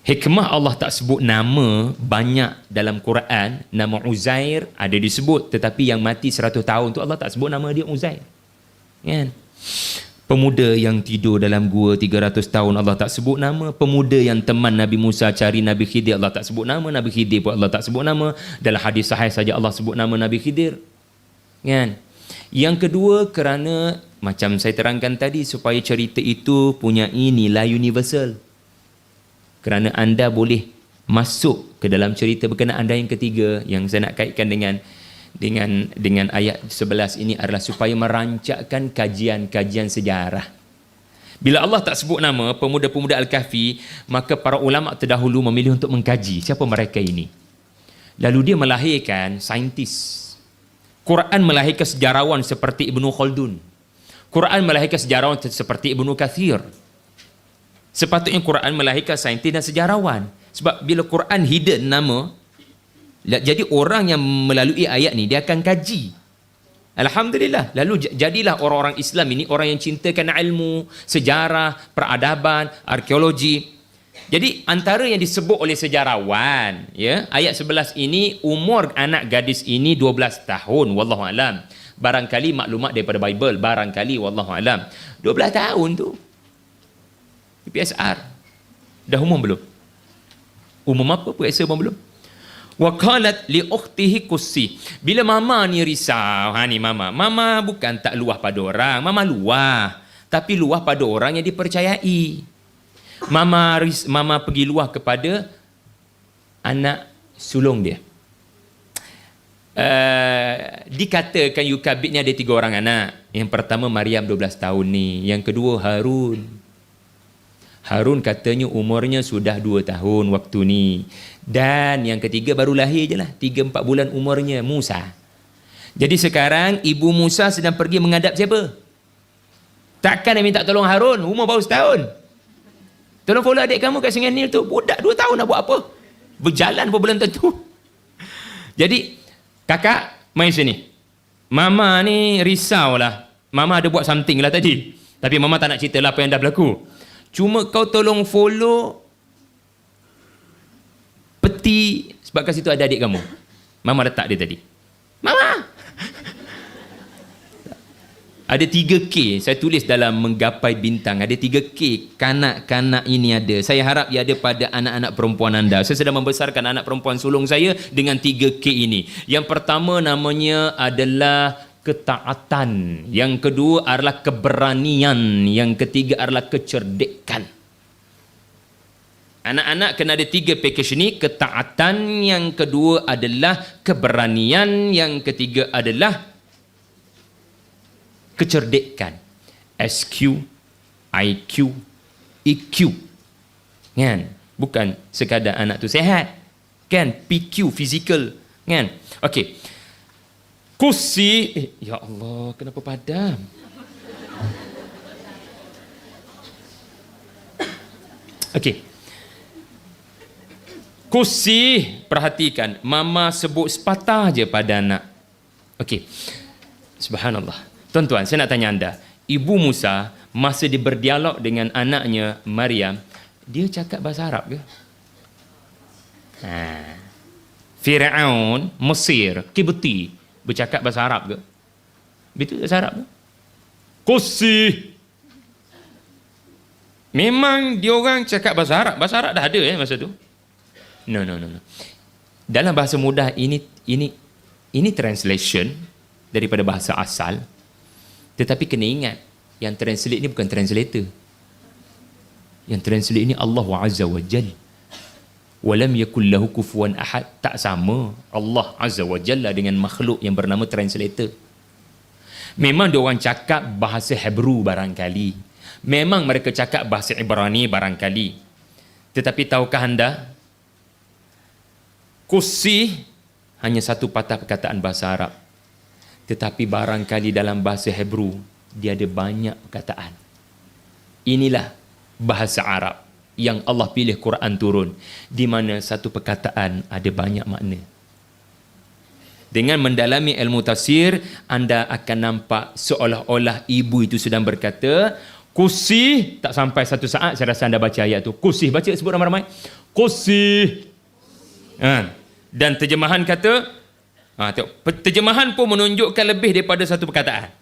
Hikmah Allah tak sebut nama banyak dalam Quran. Nama Uzair ada disebut, tetapi yang mati 100 tahun tu Allah tak sebut nama dia Uzair. Kan? Pemuda yang tidur dalam gua 300 tahun Allah tak sebut nama. Pemuda yang teman Nabi Musa cari Nabi Khidir, Allah tak sebut nama. Nabi Khidir pun Allah tak sebut nama. Dalam hadis sahih saja Allah sebut nama Nabi Khidir. Kan? Yang kedua, kerana macam saya terangkan tadi, supaya cerita itu punya nilai universal. Kerana anda boleh masuk ke dalam cerita berkenaan. Anda yang ketiga yang saya nak kaitkan dengan ayat 11 ini adalah supaya merancakkan kajian-kajian sejarah. Bila Allah tak sebut nama pemuda-pemuda Al-Kahfi, maka para ulama terdahulu memilih untuk mengkaji siapa mereka ini. Lalu dia melahirkan saintis. Quran melahirkan sejarawan seperti Ibnu Khaldun. Quran melahirkan sejarawan seperti Ibnu Kathir. Sepatutnya Quran melahirkan saintis dan sejarawan. Sebab bila Quran hidden nama, jadi orang yang melalui ayat ni dia akan kaji. Alhamdulillah. Lalu jadilah orang-orang Islam ini orang yang cintakan ilmu, sejarah, peradaban, arkeologi. Jadi antara yang disebut oleh sejarawan, ya, ayat 11 ini umur anak gadis ini 12 tahun, wallahu alam. Barangkali maklumat daripada Bible, barangkali wallahu alam. 12 tahun tu. PSR. Dah umum belum? Umum apa? PSR pun belum. Wa qalat li ukhtihi qussi. Bila mama ni risau, ni mama bukan tak luah pada orang, mama luah, tapi luah pada orang yang dipercayai. Mama pergi luah kepada anak sulung dia. Dikatakan Yukabid ni ada 3 orang anak. Yang pertama Maryam 12 tahun ni. Yang kedua Harun. Harun katanya umurnya sudah 2 tahun waktu ni. Dan yang ketiga baru lahir je lah, 3-4 bulan umurnya, Musa. Jadi sekarang ibu Musa sedang pergi menghadap siapa? Takkan dia minta tolong Harun, umur baru setahun. Tolong follow adik kamu kat Sungai Nil tu, budak 2 tahun nak buat apa? Berjalan pun belum tentu. Jadi kakak main sini. Mama ni risaulah. Mama ada buat something lah tadi, tapi mama tak nak cerita lah apa yang dah berlaku. Cuma kau tolong follow peti, sebab kat situ ada adik kamu. Mama letak dia tadi. Mama! Ada 3K, saya tulis dalam Menggapai Bintang, ada 3K kanak-kanak ini ada. Saya harap ia ada pada anak-anak perempuan anda. Saya sedang membesarkan anak perempuan sulung saya dengan 3K ini. Yang pertama namanya adalah ketaatan. Yang kedua adalah keberanian. Yang ketiga adalah kecerdikan. Anak-anak kena ada 3 package ini. Ketaatan, yang kedua adalah keberanian, yang ketiga adalah kecerdikan. SQ, IQ, EQ. Kan? Bukan sekadar anak tu sehat. Kan? PQ, physical. Kan? Okey. Kursi, ya Allah, kenapa padam? Okey. Kursi, perhatikan. Mama sebut sepatah je pada anak. Okey. Subhanallah. Tuan-tuan, saya nak tanya anda. Ibu Musa, masa dia berdialog dengan anaknya Maryam, dia cakap bahasa Arab ke? Fir'aun, Mesir, Kibti, bercakap bahasa Arab ke? Betul bahasa Arab ke? Kursi. Memang dia orang cakap bahasa Arab. Bahasa Arab dah ada masa tu. No. Dalam bahasa mudah ini translation daripada bahasa asal. Tetapi kena ingat, yang translate ni bukan translator. Yang translate ni Allah Azza wa Jalla. Walam yakul lahu kufuwan ahad. Tak sama Allah Azza wa Jalla dengan makhluk yang bernama translator. Memang dia orang cakap bahasa Hebrew barangkali. Memang mereka cakap bahasa Ibrani barangkali. Tetapi tahukah anda, kursi hanya satu patah perkataan bahasa Arab. Tetapi barangkali dalam bahasa Hebrew dia ada banyak perkataan. Inilah bahasa Arab yang Allah pilih Quran turun, di mana satu perkataan ada banyak makna. Dengan mendalami ilmu tafsir, anda akan nampak seolah-olah ibu itu sedang berkata, kursi, tak sampai satu saat saya rasa anda baca ayat tu. Kursi, baca sebut ramai-ramai. Kursi. Dan terjemahan kata, terjemahan pun menunjukkan lebih daripada satu perkataan.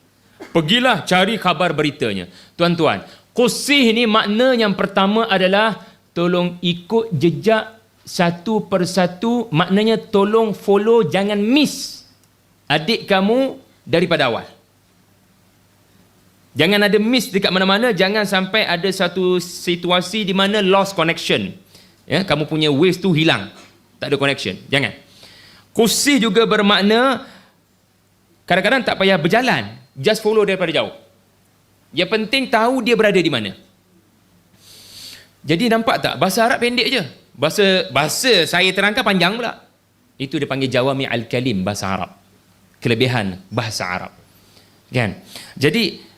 Pergilah cari khabar beritanya. Tuan-tuan, kursi ni makna yang pertama adalah tolong ikut jejak satu persatu. Maknanya tolong follow, jangan miss adik kamu daripada awal. Jangan ada miss dekat mana-mana. Jangan sampai ada satu situasi di mana lost connection. Kamu punya waves tu hilang, tak ada connection. Jangan. Kursi juga bermakna kadang-kadang tak payah berjalan, just follow daripada jauh. Yang penting tahu dia berada di mana. Jadi nampak tak, bahasa Arab pendek je. Bahasa saya terangkan panjang pula. Itu dia panggil jawami al-kalim, bahasa Arab. Kelebihan bahasa Arab. Kan? Jadi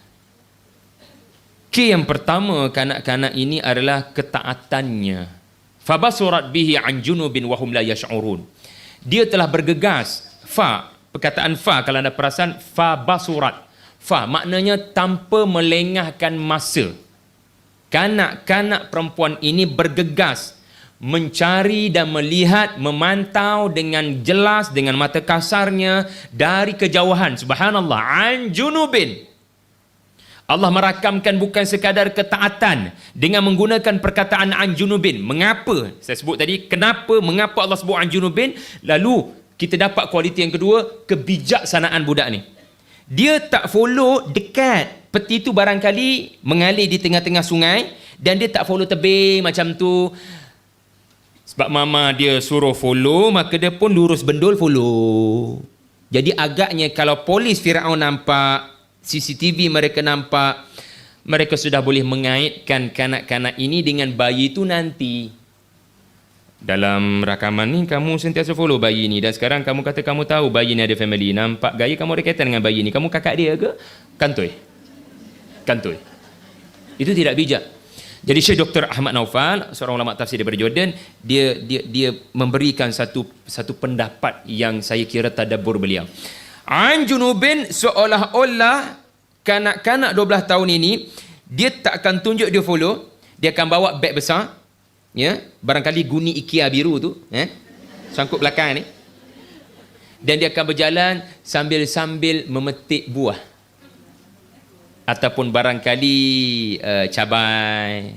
yang pertama kanak-kanak ini adalah ketaatannya. Fabasurat bihi an junubin wa hum la yash'urun. Dia telah bergegas. Perkataan kalau anda perasan, fabasurat. Maknanya tanpa melengahkan masa. Kanak-kanak perempuan ini bergegas mencari dan melihat, memantau dengan jelas, dengan mata kasarnya dari kejauhan. Subhanallah, an junubin. Allah merakamkan bukan sekadar ketaatan dengan menggunakan perkataan an junubin. Mengapa? Saya sebut tadi, mengapa Allah sebut an junubin? Lalu kita dapat kualiti yang kedua, kebijaksanaan budak ni. Dia tak follow dekat. Peti tu barangkali mengalir di tengah-tengah sungai dan dia tak follow tebing macam tu. Sebab mama dia suruh follow, maka dia pun lurus bendul follow. Jadi agaknya kalau polis Firaun nampak, CCTV mereka nampak, mereka sudah boleh mengaitkan kanak-kanak ini dengan bayi itu nanti. Dalam rakaman ni kamu sentiasa follow bayi ni, dan sekarang kamu kata kamu tahu bayi ni ada family. Nampak gaya kamu ada kaitan dengan bayi ni. Kamu kakak dia ke? Kantoi. Itu tidak bijak. Jadi Syekh Dr. Ahmad Naufal, seorang ulama tafsir daripada Jordan, dia memberikan satu pendapat yang saya kira tadabbur beliau. An junubin, seolah-olah kanak-kanak 12 tahun ini dia tak akan tunjuk dia follow, dia akan bawa beg besar, barangkali guni IKEA biru tu, sangkut belakang ni, dan dia akan berjalan sambil memetik buah ataupun barangkali cabai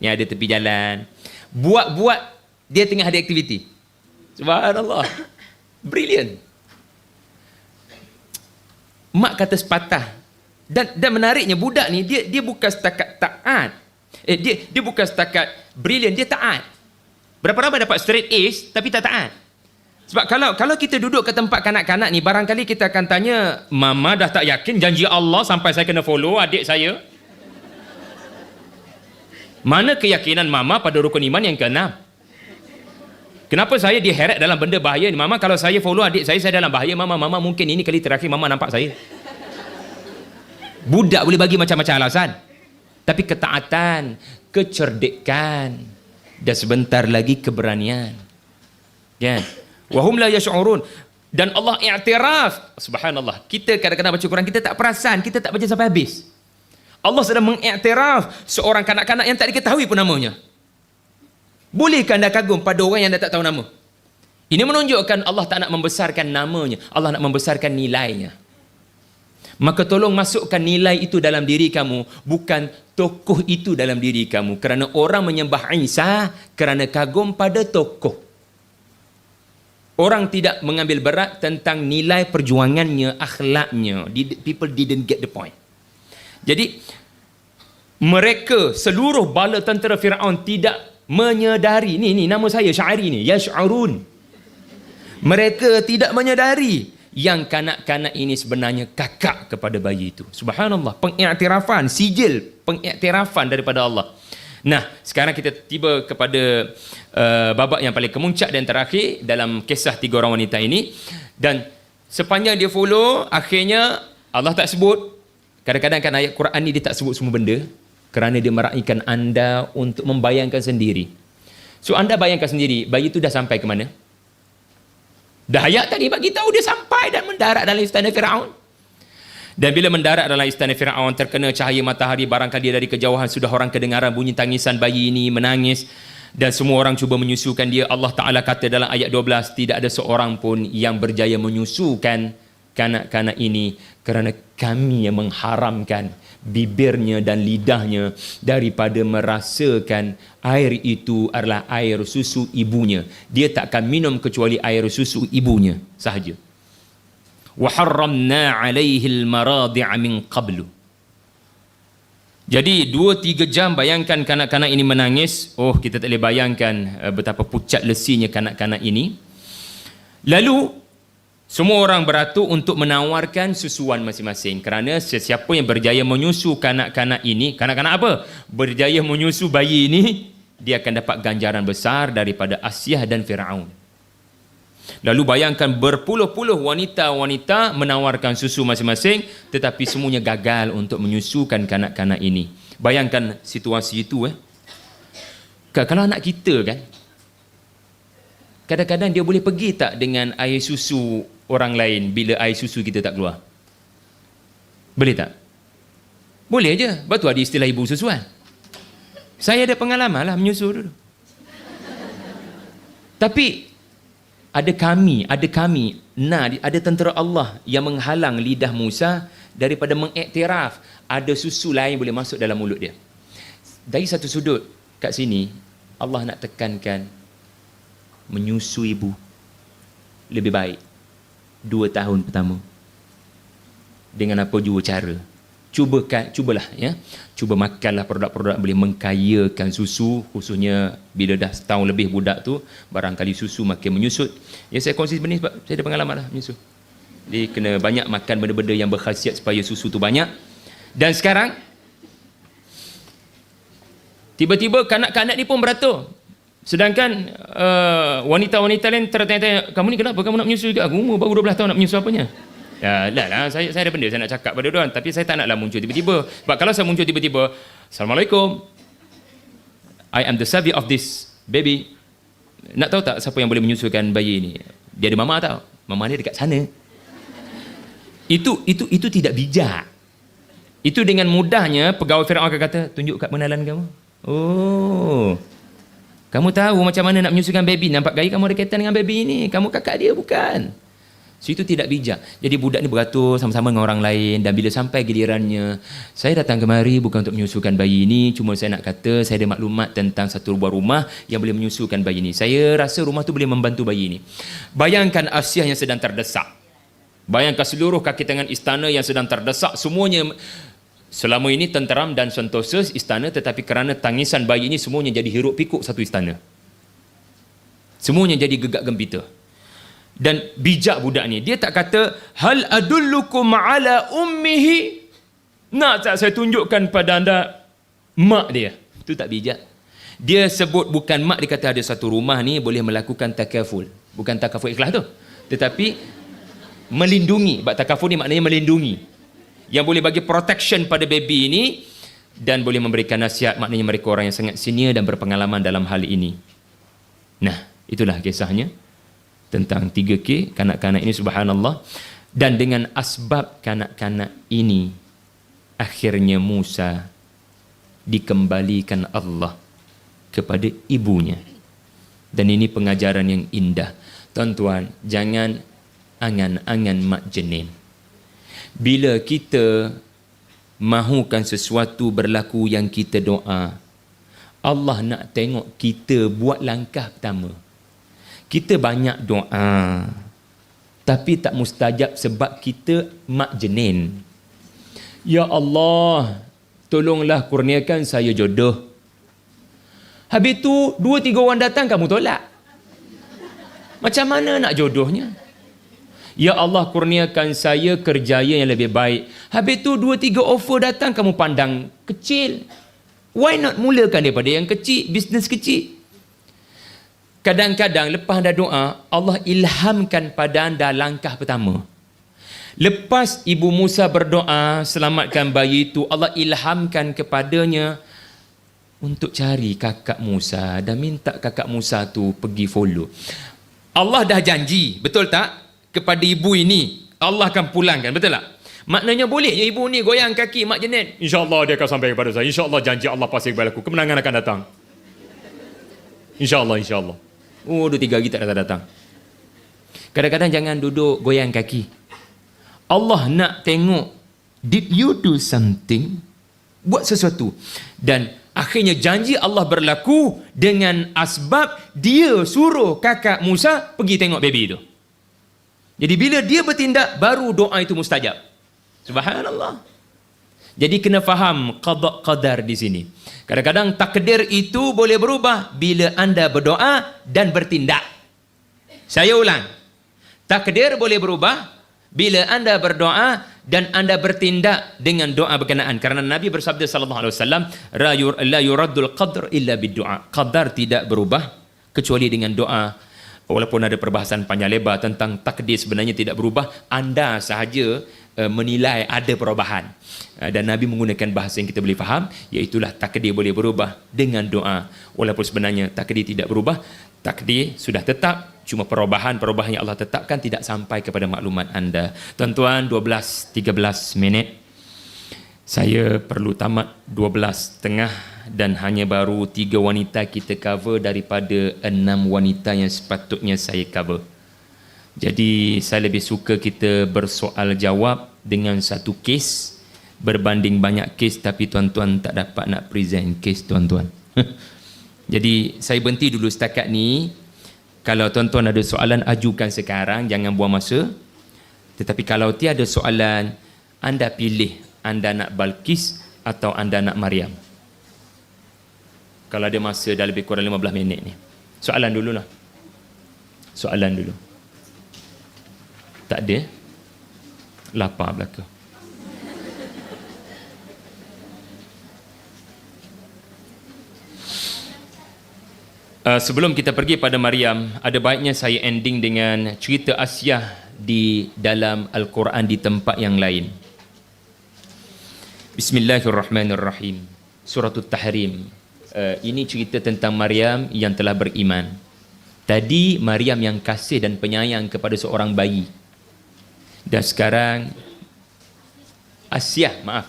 yang ada tepi jalan. Buat dia tengah ada aktiviti. Subhanallah, brilliant. Mak kata sepatah. Dan menariknya budak ni dia bukan setakat taat. Dia bukan setakat brilliant, dia taat. Berapa ramai dapat straight A's tapi tak taat. Sebab kalau kita duduk ke tempat kanak-kanak ni, barangkali kita akan tanya, mama dah tak yakin janji Allah sampai saya kena follow adik saya? Mana keyakinan mama pada rukun iman yang ke-6? Kenapa saya diheret dalam benda bahaya ni? Mama, kalau saya follow adik saya dalam bahaya. Mama mungkin ini kali terakhir mama nampak saya. Budak boleh bagi macam-macam alasan. Tapi ketaatan, kecerdikan, dan sebentar lagi keberanian. Kan? Wahum la yash'urun. Dan Allah i'tiraf. Subhanallah. Kita kadang-kadang baca Quran, kita tak perasan, kita tak baca sampai habis. Allah sedang mengiktiraf seorang kanak-kanak yang tak diketahui pun namanya. Bolehkah anda kagum pada orang yang anda tak tahu nama? Ini menunjukkan Allah tak nak membesarkan namanya. Allah nak membesarkan nilainya. Maka tolong masukkan nilai itu dalam diri kamu, bukan tokoh itu dalam diri kamu. Kerana orang menyembah Isa kerana kagum pada tokoh. Orang tidak mengambil berat tentang nilai perjuangannya, akhlaknya. People didn't get the point. Jadi mereka, seluruh bala tentera Firaun tidak menyedari. Ni nama saya Syari ni, yash'urun. Mereka tidak menyedari yang kanak-kanak ini sebenarnya kakak kepada bayi itu. Subhanallah, pengiktirafan, sijil pengiktirafan daripada Allah. Nah, sekarang kita tiba kepada babak yang paling kemuncak dan terakhir dalam kisah tiga orang wanita ini. Dan sepanjang dia follow, akhirnya Allah tak sebut. Kadang-kadang kan ayat Quran ni dia tak sebut semua benda kerana dia meraihkan anda untuk membayangkan sendiri. So anda bayangkan sendiri, bayi itu dah sampai ke mana? Dah ayat tadi bagi tahu dia sampai dan mendarat dalam istana Firaun. Dan bila mendarat dalam istana Firaun, terkena cahaya matahari, barangkali dari kejauhan sudah orang kedengaran bunyi tangisan bayi ini menangis dan semua orang cuba menyusukan dia. Allah Ta'ala kata dalam ayat 12, tidak ada seorang pun yang berjaya menyusukan kanak-kanak ini kerana kami yang mengharamkan bibirnya dan lidahnya daripada merasakan air itu adalah air susu ibunya. Dia tak akan minum kecuali air susu ibunya sahaja. Wa harramna 'alaihi al-maradi'a min qablu. Jadi 2-3 jam bayangkan kanak-kanak ini menangis. Oh, kita tak boleh bayangkan betapa pucat lesinya kanak-kanak ini. Lalu semua orang beratur untuk menawarkan susuan masing-masing kerana sesiapa yang berjaya menyusu kanak-kanak ini, kanak-kanak apa? Berjaya menyusu bayi ini, dia akan dapat ganjaran besar daripada Asyah dan Firaun. Lalu bayangkan berpuluh-puluh wanita-wanita menawarkan susu masing-masing tetapi semuanya gagal untuk menyusukan kanak-kanak ini. Bayangkan situasi itu. Kalau anak kita kan, kadang-kadang dia boleh pergi tak dengan air susu orang lain bila air susu kita tak keluar? Boleh tak? Boleh je. Lepas tu ada istilah ibu susuan. Saya ada pengalaman lah menyusu dulu. Tapi ada kami, ada tentera Allah yang menghalang lidah Musa daripada mengiktiraf ada susu lain boleh masuk dalam mulut dia. Dari satu sudut kat sini, Allah nak tekankan menyusu ibu lebih baik 2 tahun pertama. Dengan apa jua cara. Cubalah ya. Cuba makanlah produk-produk boleh mengkayakan susu, khususnya bila dah setahun lebih budak tu, barangkali susu makin menyusut. Ya, saya kongsi sebenarnya sebab saya ada pengalaman lah menyusu. Jadi kena banyak makan benda-benda yang berkhasiat supaya susu tu banyak. Dan sekarang tiba-tiba kanak-kanak ni pun beratur. Sedangkan wanita-wanita lain tertanya-tanya, kamu ni kenapa kamu nak menyusu juga? Aku umur baru 12 tahun nak menyusu apanya? Ya, lah, saya ada benda saya nak cakap pada diorang, tapi saya tak naklah muncul tiba-tiba. Sebab kalau saya muncul tiba-tiba, Assalamualaikum, I am the savi of this baby. Nak tahu tak siapa yang boleh menyusukan bayi ni? Dia ada mama tau. Mama dia dekat sana. Itu tidak bijak. Itu dengan mudahnya pegawai Firaun akan kata, tunjuk kad pengenalan kamu. Oh, kamu tahu macam mana nak menyusukan baby. Nampak gaya kamu ada kaitan dengan baby ni. Kamu kakak dia bukan? So itu tidak bijak. Jadi budak ni beratur sama-sama dengan orang lain. Dan bila sampai gilirannya, saya datang kemari bukan untuk menyusukan bayi ini. Cuma saya nak kata saya ada maklumat tentang satu buah rumah yang boleh menyusukan bayi ini. Saya rasa rumah tu boleh membantu bayi ini. Bayangkan Asyah yang sedang terdesak. Bayangkan seluruh kaki tangan istana yang sedang terdesak. Semuanya selama ini tenteram dan sentosa istana, tetapi kerana tangisan bayi ini semuanya jadi hiruk pikuk satu istana. Semuanya jadi gegak gempita. Dan bijak budak ni, dia tak kata hal adullukum ala ummihi, nak tak saya tunjukkan pada anda mak dia. Itu tak bijak. Dia sebut bukan mak, dia kata ada satu rumah ni boleh melakukan takaful. Bukan takaful ikhlas tu, tetapi melindungi. Sebab takaful ni maknanya melindungi. yang boleh bagi protection pada baby ini dan boleh memberikan nasihat, maknanya mereka orang yang sangat senior dan berpengalaman dalam hal ini. Nah, itulah kisahnya tentang 3K kanak-kanak ini, subhanallah. Dan dengan asbab kanak-kanak ini akhirnya Musa dikembalikan Allah kepada ibunya. Dan ini pengajaran yang indah. Tuan-tuan, jangan angan-angan mak jenin. Bila kita mahukan sesuatu berlaku yang kita doa, Allah nak tengok kita buat langkah pertama. Kita banyak doa, tapi tak mustajab sebab kita mak jenin. Ya Allah, tolonglah kurniakan saya jodoh. Habis tu 2-3 orang datang kamu tolak. Macam mana nak jodohnya? Ya Allah, kurniakan saya kerjaya yang lebih baik. Habis tu 2-3 offer datang kamu pandang kecil. Why not mulakan daripada yang kecil, bisnes kecil? Kadang-kadang lepas anda doa, Allah ilhamkan pada anda langkah pertama. Lepas ibu Musa berdoa selamatkan bayi itu, Allah ilhamkan kepadanya untuk cari kakak Musa dan minta kakak Musa tu pergi follow. Allah dah janji, betul tak? Kepada ibu ini, Allah akan pulangkan, betul tak? Maknanya boleh je ibu ni goyang kaki mak jenin. InsyaAllah dia akan sampai kepada saya. InsyaAllah janji Allah pasti kepada aku. Kemenangan akan datang. InsyaAllah, insyaAllah. Oh, 2-3 hari tak datang. Kadang-kadang jangan duduk goyang kaki. Allah nak tengok, did you do something? Buat sesuatu. Dan akhirnya janji Allah berlaku dengan asbab dia suruh kakak Musa pergi tengok baby itu. Jadi bila dia bertindak, baru doa itu mustajab. Subhanallah. Jadi kena faham qada qadar di sini. Kadang-kadang takdir itu boleh berubah bila anda berdoa dan bertindak. Saya ulang. Takdir boleh berubah bila anda berdoa dan anda bertindak dengan doa berkenaan. Karena Nabi bersabda sallallahu alaihi wasallam, la yuraddul qadr illa bid-du'a. Qadar tidak berubah kecuali dengan doa. Walaupun ada perbahasan panjang lebar tentang takdir sebenarnya tidak berubah, anda sahaja menilai ada perubahan. Dan Nabi menggunakan bahasa yang kita boleh faham, iaitulah takdir boleh berubah dengan doa. Walaupun sebenarnya takdir tidak berubah, takdir sudah tetap, cuma perubahan-perubahan yang Allah tetapkan tidak sampai kepada maklumat anda. Tuan-tuan, 12-13 minit. Saya perlu tamat 12.30 dan hanya baru 3 wanita kita cover daripada 6 wanita yang sepatutnya saya cover. Jadi saya lebih suka kita bersoal jawab dengan satu kes berbanding banyak kes tapi tuan-tuan tak dapat nak present kes tuan-tuan. Jadi saya berhenti dulu setakat ni. Kalau tuan-tuan ada soalan, ajukan sekarang, jangan buang masa. Tetapi kalau tiada soalan, anda pilih anda nak Balkis atau anda nak Maryam. Kalau ada masa dah lebih kurang 15 minit ni. Soalan dululah. Soalan dulu. Tak ada? Lapar belaka. Sebelum kita pergi pada Maryam, ada baiknya saya ending dengan cerita Asyah di dalam Al-Quran di tempat yang lain. Bismillahirrahmanirrahim. Suratul Tahrim. Ini cerita tentang Maryam yang telah beriman. Tadi Maryam yang kasih dan penyayang kepada seorang bayi. Dan sekarang Asyah, maaf.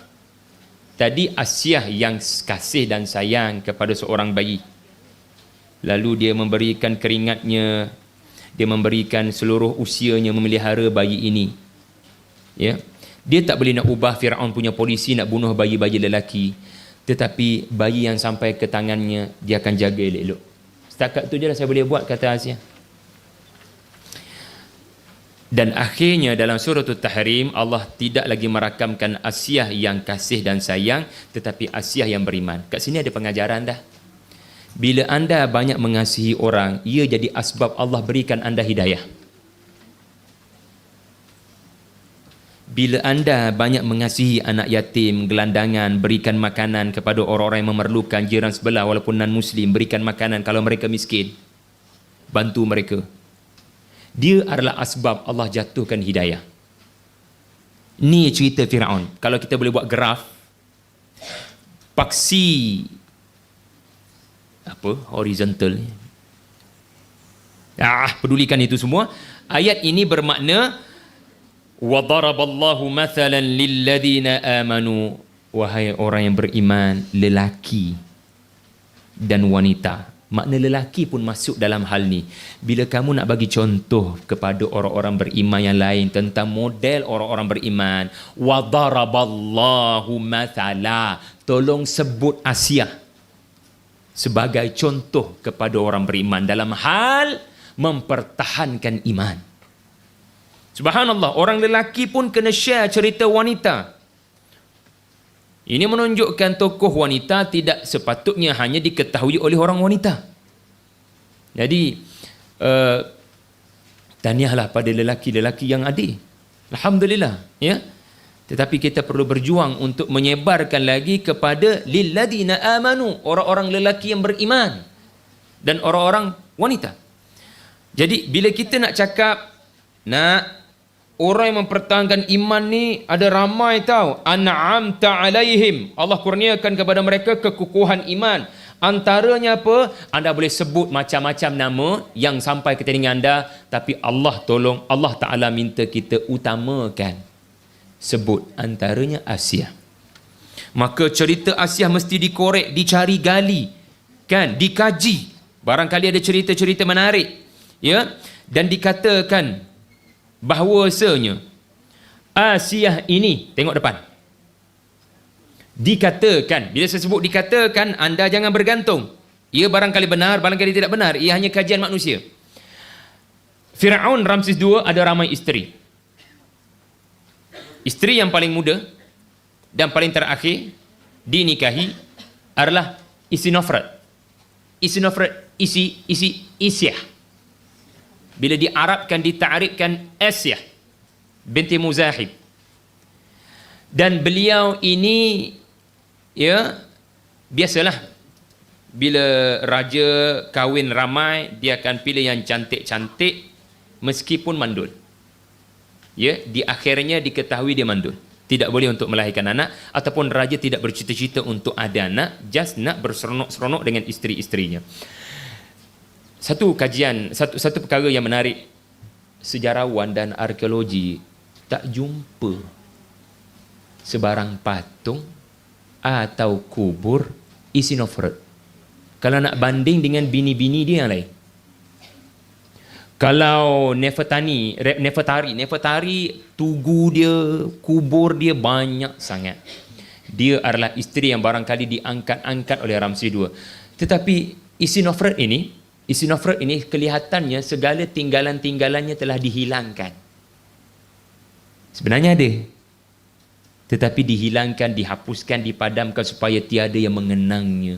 Tadi Asyah yang kasih dan sayang kepada seorang bayi. Lalu dia memberikan keringatnya, dia memberikan seluruh usianya memelihara bayi ini. Ya. Dia tak boleh nak ubah Firaun punya polisi nak bunuh bayi-bayi lelaki. Tetapi bayi yang sampai ke tangannya, dia akan jaga elok-elok. Setakat tu je lah saya boleh buat, kata Asyah. Dan akhirnya dalam surah At-Tahrim, Allah tidak lagi merakamkan Asyah yang kasih dan sayang, tetapi Asyah yang beriman. Kat sini ada pengajaran dah. Bila anda banyak mengasihi orang, ia jadi asbab Allah berikan anda hidayah. Bila anda banyak mengasihi anak yatim, gelandangan, berikan makanan kepada orang-orang yang memerlukan, jiran sebelah walaupun non-Muslim, berikan makanan kalau mereka miskin, bantu mereka. Dia adalah asbab Allah jatuhkan hidayah. Ni cerita Firaun. Kalau kita boleh buat graf, paksi apa horizontal ni, pedulikan itu semua. Ayat ini bermakna wa daraballahu mathalan lilladzina amanu, wahai orang yang beriman, lelaki dan wanita. Makna lelaki pun masuk dalam hal ni. Bila kamu nak bagi contoh kepada orang-orang beriman yang lain tentang model orang-orang beriman, wa daraballahu mathala, tolong sebut Asia sebagai contoh kepada orang beriman dalam hal mempertahankan iman. Subhanallah, orang lelaki pun kena share cerita wanita. Ini menunjukkan tokoh wanita tidak sepatutnya hanya diketahui oleh orang wanita. Jadi, tahniahlah pada lelaki-lelaki yang adil. Alhamdulillah. Ya? Tetapi kita perlu berjuang untuk menyebarkan lagi kepada lilladina amanu, orang-orang lelaki yang beriman dan orang-orang wanita. Jadi, bila kita nak cakap, orang yang mempertahankan iman ni ada ramai tau. An'amta alaihim. Allah kurniakan kepada mereka kekukuhan iman. Antaranya apa? Anda boleh sebut macam-macam nama yang sampai ke telinga anda, tapi Allah tolong, Allah Ta'ala minta kita utamakan. Sebut antaranya Asia. Maka cerita Asia mesti dikorek, dicari gali, kan, dikaji. Barangkali ada cerita-cerita menarik, ya, dan dikatakan bahawasanya Asia ini, tengok depan, dikatakan, bila saya sebut dikatakan, anda jangan bergantung. Ia barangkali benar, barangkali tidak benar. Ia hanya kajian manusia. Firaun Ramses II ada ramai isteri. Isteri yang paling muda dan paling terakhir dinikahi adalah Isinofret. Isyah. Bila diarabkan, ditarikkan Asyah binti Muzahib. Dan beliau ini, ya, biasalah bila raja kahwin ramai, dia akan pilih yang cantik-cantik meskipun mandul. Ya, di akhirnya diketahui dia mandul. Tidak boleh untuk melahirkan anak, ataupun raja tidak bercita-cita untuk ada anak, just nak berseronok-seronok dengan isteri-isterinya. Satu perkara yang menarik, sejarawan dan arkeologi tak jumpa sebarang patung atau kubur Isinofret. Kalau nak banding dengan bini-bini dia yang lain. Kalau Nefertari, tugu dia, kubur dia banyak sangat. Dia adalah isteri yang barangkali diangkat-angkat oleh Ramses II. Tetapi Isinofret ini kelihatannya segala tinggalan-tinggalannya telah dihilangkan. Sebenarnya ada, tetapi dihilangkan, dihapuskan, dipadamkan supaya tiada yang mengenangnya.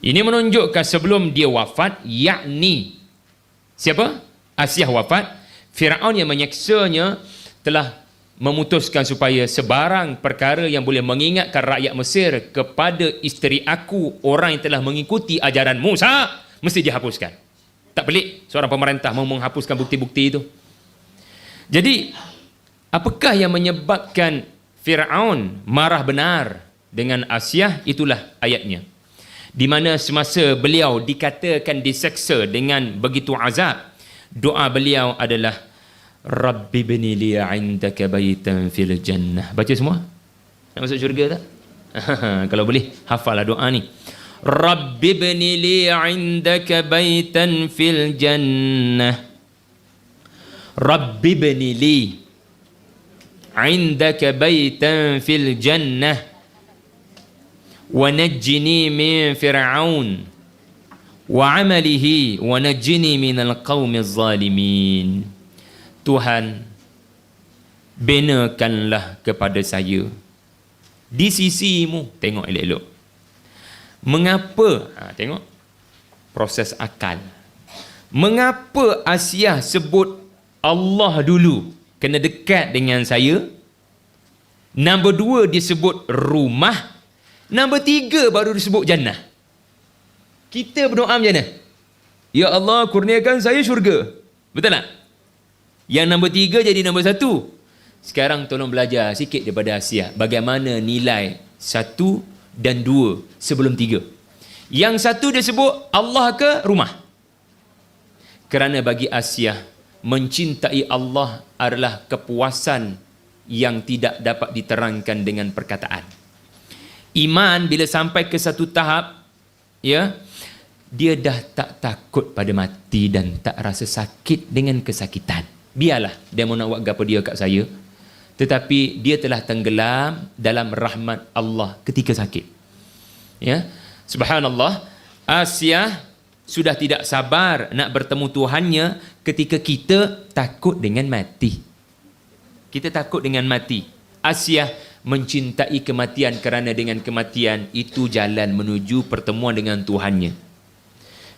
Ini menunjukkan sebelum dia wafat, yakni siapa? Asyah wafat, Firaun yang menyeksanya telah memutuskan supaya sebarang perkara yang boleh mengingatkan rakyat Mesir kepada isteri aku, orang yang telah mengikuti ajaran Musa, mesti dihapuskan. Tak pelik seorang pemerintah mau menghapuskan bukti-bukti itu. Jadi, apakah yang menyebabkan Firaun marah benar dengan Asyah? Itulah ayatnya. Di mana semasa beliau dikatakan diseksa dengan begitu azab, doa beliau adalah Rabbi bni li 'indaka baitan fil jannah. Baca semua? Nak masuk syurga tak? Kalau boleh, hafallah doa ni. Rabbi bni li 'indaka baitan fil jannah. Rabbi bni li 'indaka baitan fil jannah. ونجني من فرعون وعمله ونجني من القوم الظالمين. Tuhan, benakanlah kepada saya di sisimu. Tengok elok-elok. Mengapa? Tengok proses akal. Mengapa Asyah sebut Allah dulu kena dekat dengan saya? Nombor 2 disebut rumah. Nombor 3 baru disebut jannah. Kita berdoa macam mana? Ya Allah, kurniakan saya syurga. Betul tak? Yang nombor 3 jadi nombor 1. Sekarang tolong belajar sikit daripada Asia. Bagaimana nilai 1 dan 2 sebelum 3. Yang 1 dia sebut Allah ke rumah. Kerana bagi Asia, mencintai Allah adalah kepuasan yang tidak dapat diterangkan dengan perkataan. Iman bila sampai ke satu tahap, ya, dia dah tak takut pada mati dan tak rasa sakit dengan kesakitan. Biarlah dia mau nak buat apa dia kat saya, tetapi dia telah tenggelam dalam rahmat Allah ketika sakit. Ya, subhanallah, Asia sudah tidak sabar nak bertemu Tuhannya ketika kita takut dengan mati. Kita takut dengan mati. Asia mencintai kematian kerana dengan kematian itu jalan menuju pertemuan dengan Tuhannya.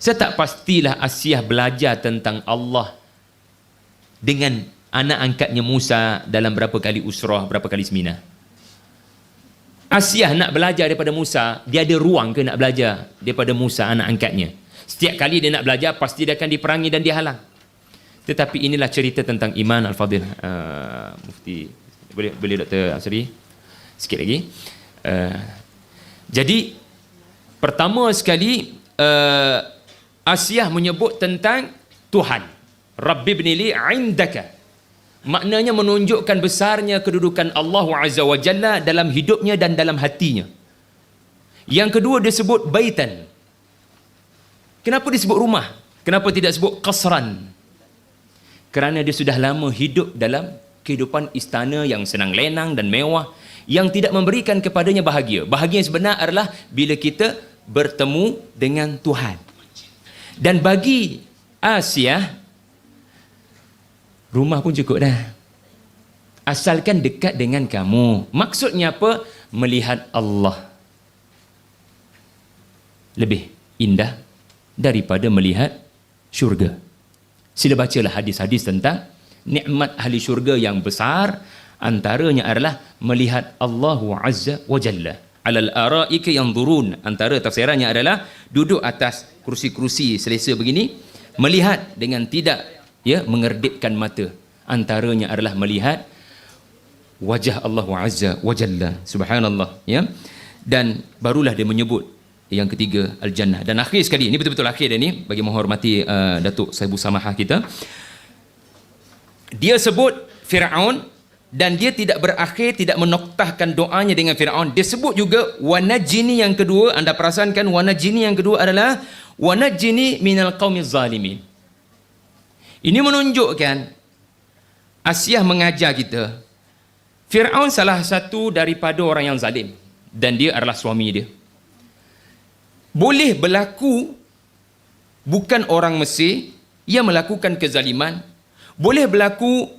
Saya tak pastilah Asia belajar tentang Allah dengan anak angkatnya Musa dalam berapa kali usrah, berapa kali seminar. Asia nak belajar daripada Musa, dia ada ruang ke nak belajar daripada Musa anak angkatnya? Setiap kali dia nak belajar, pasti dia akan diperangi dan dihalang. Tetapi inilah cerita tentang iman. Al-Fadhil Mufti, boleh Dr. Asri sikit lagi. Jadi pertama sekali, Asia menyebut tentang Tuhan. Rabbi ibnili indaka. Maknanya menunjukkan besarnya kedudukan Allah Azza wa Jalla dalam hidupnya dan dalam hatinya. Yang kedua dia sebut baitan. Kenapa disebut rumah? Kenapa tidak sebut qasran? Kerana dia sudah lama hidup dalam kehidupan istana yang senang lenang dan mewah, yang tidak memberikan kepadanya bahagia. Bahagia yang sebenar adalah bila kita bertemu dengan Tuhan. Dan bagi Asia, rumah pun cukup dah. Asalkan dekat dengan kamu. Maksudnya apa? Melihat Allah lebih indah daripada melihat syurga. Sila bacalah hadis-hadis tentang nikmat ahli syurga yang besar. Antaranya adalah melihat Allah Azza wa Jalla. Alal ara'ika yanzurun. Antara tafsirannya adalah duduk atas kursi-kursi selesa begini, melihat dengan tidak mengerdipkan mata. Antaranya adalah melihat wajah Allah Azza wa Jalla. Subhanallah, ya. Dan barulah dia menyebut yang ketiga al-jannah. Dan akhir sekali, ini betul-betul akhir dia ni, bagi menghormati Datuk Sahibu Samahah kita. Dia sebut Firaun dan dia tidak berakhir, tidak menoktahkan doanya dengan Firaun. Dia sebut juga wanajini yang kedua. Anda perasankan wanajini yang kedua adalah wanajini minal qaumiz zalimin. Ini menunjukkan Asia mengajar kita, Firaun salah satu daripada orang yang zalim dan dia adalah suami dia. Boleh berlaku bukan orang Mesir yang melakukan kezaliman, boleh berlaku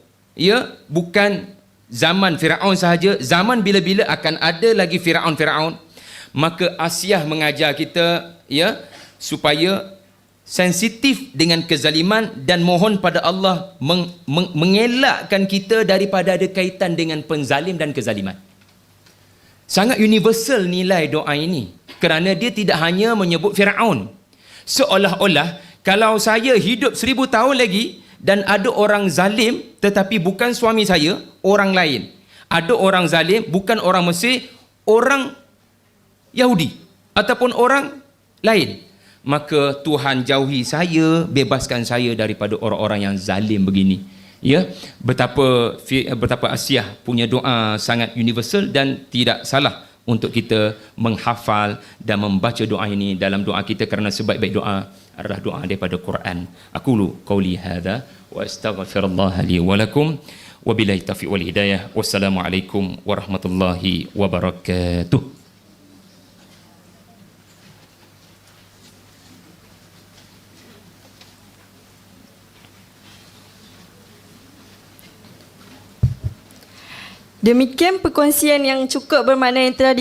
bukan zaman Firaun sahaja, zaman bila-bila akan ada lagi Firaun. Maka Asia mengajar kita supaya sensitif dengan kezaliman dan mohon pada Allah mengelakkan kita daripada ada kaitan dengan penzalim dan kezaliman. Sangat universal nilai doa ini, kerana dia tidak hanya menyebut Firaun. Seolah-olah kalau saya hidup 1000 tahun lagi dan ada orang zalim tetapi bukan suami saya, orang lain. Ada orang zalim bukan orang Mesir, orang Yahudi ataupun orang lain. Maka Tuhan jauhi saya, bebaskan saya daripada orang-orang yang zalim begini. Ya, betapa Asia punya doa sangat universal dan tidak salah untuk kita menghafal dan membaca doa ini dalam doa kita, kerana sebaik-baik doa adalah doa daripada Quran. Aqulu qauli hadza wa astaghfirullah li wa lakum wa billahi taufiq wal hidayah. Wassalamualaikum warahmatullahi wabarakatuh. Demikian perkongsian yang cukup bermakna yang telah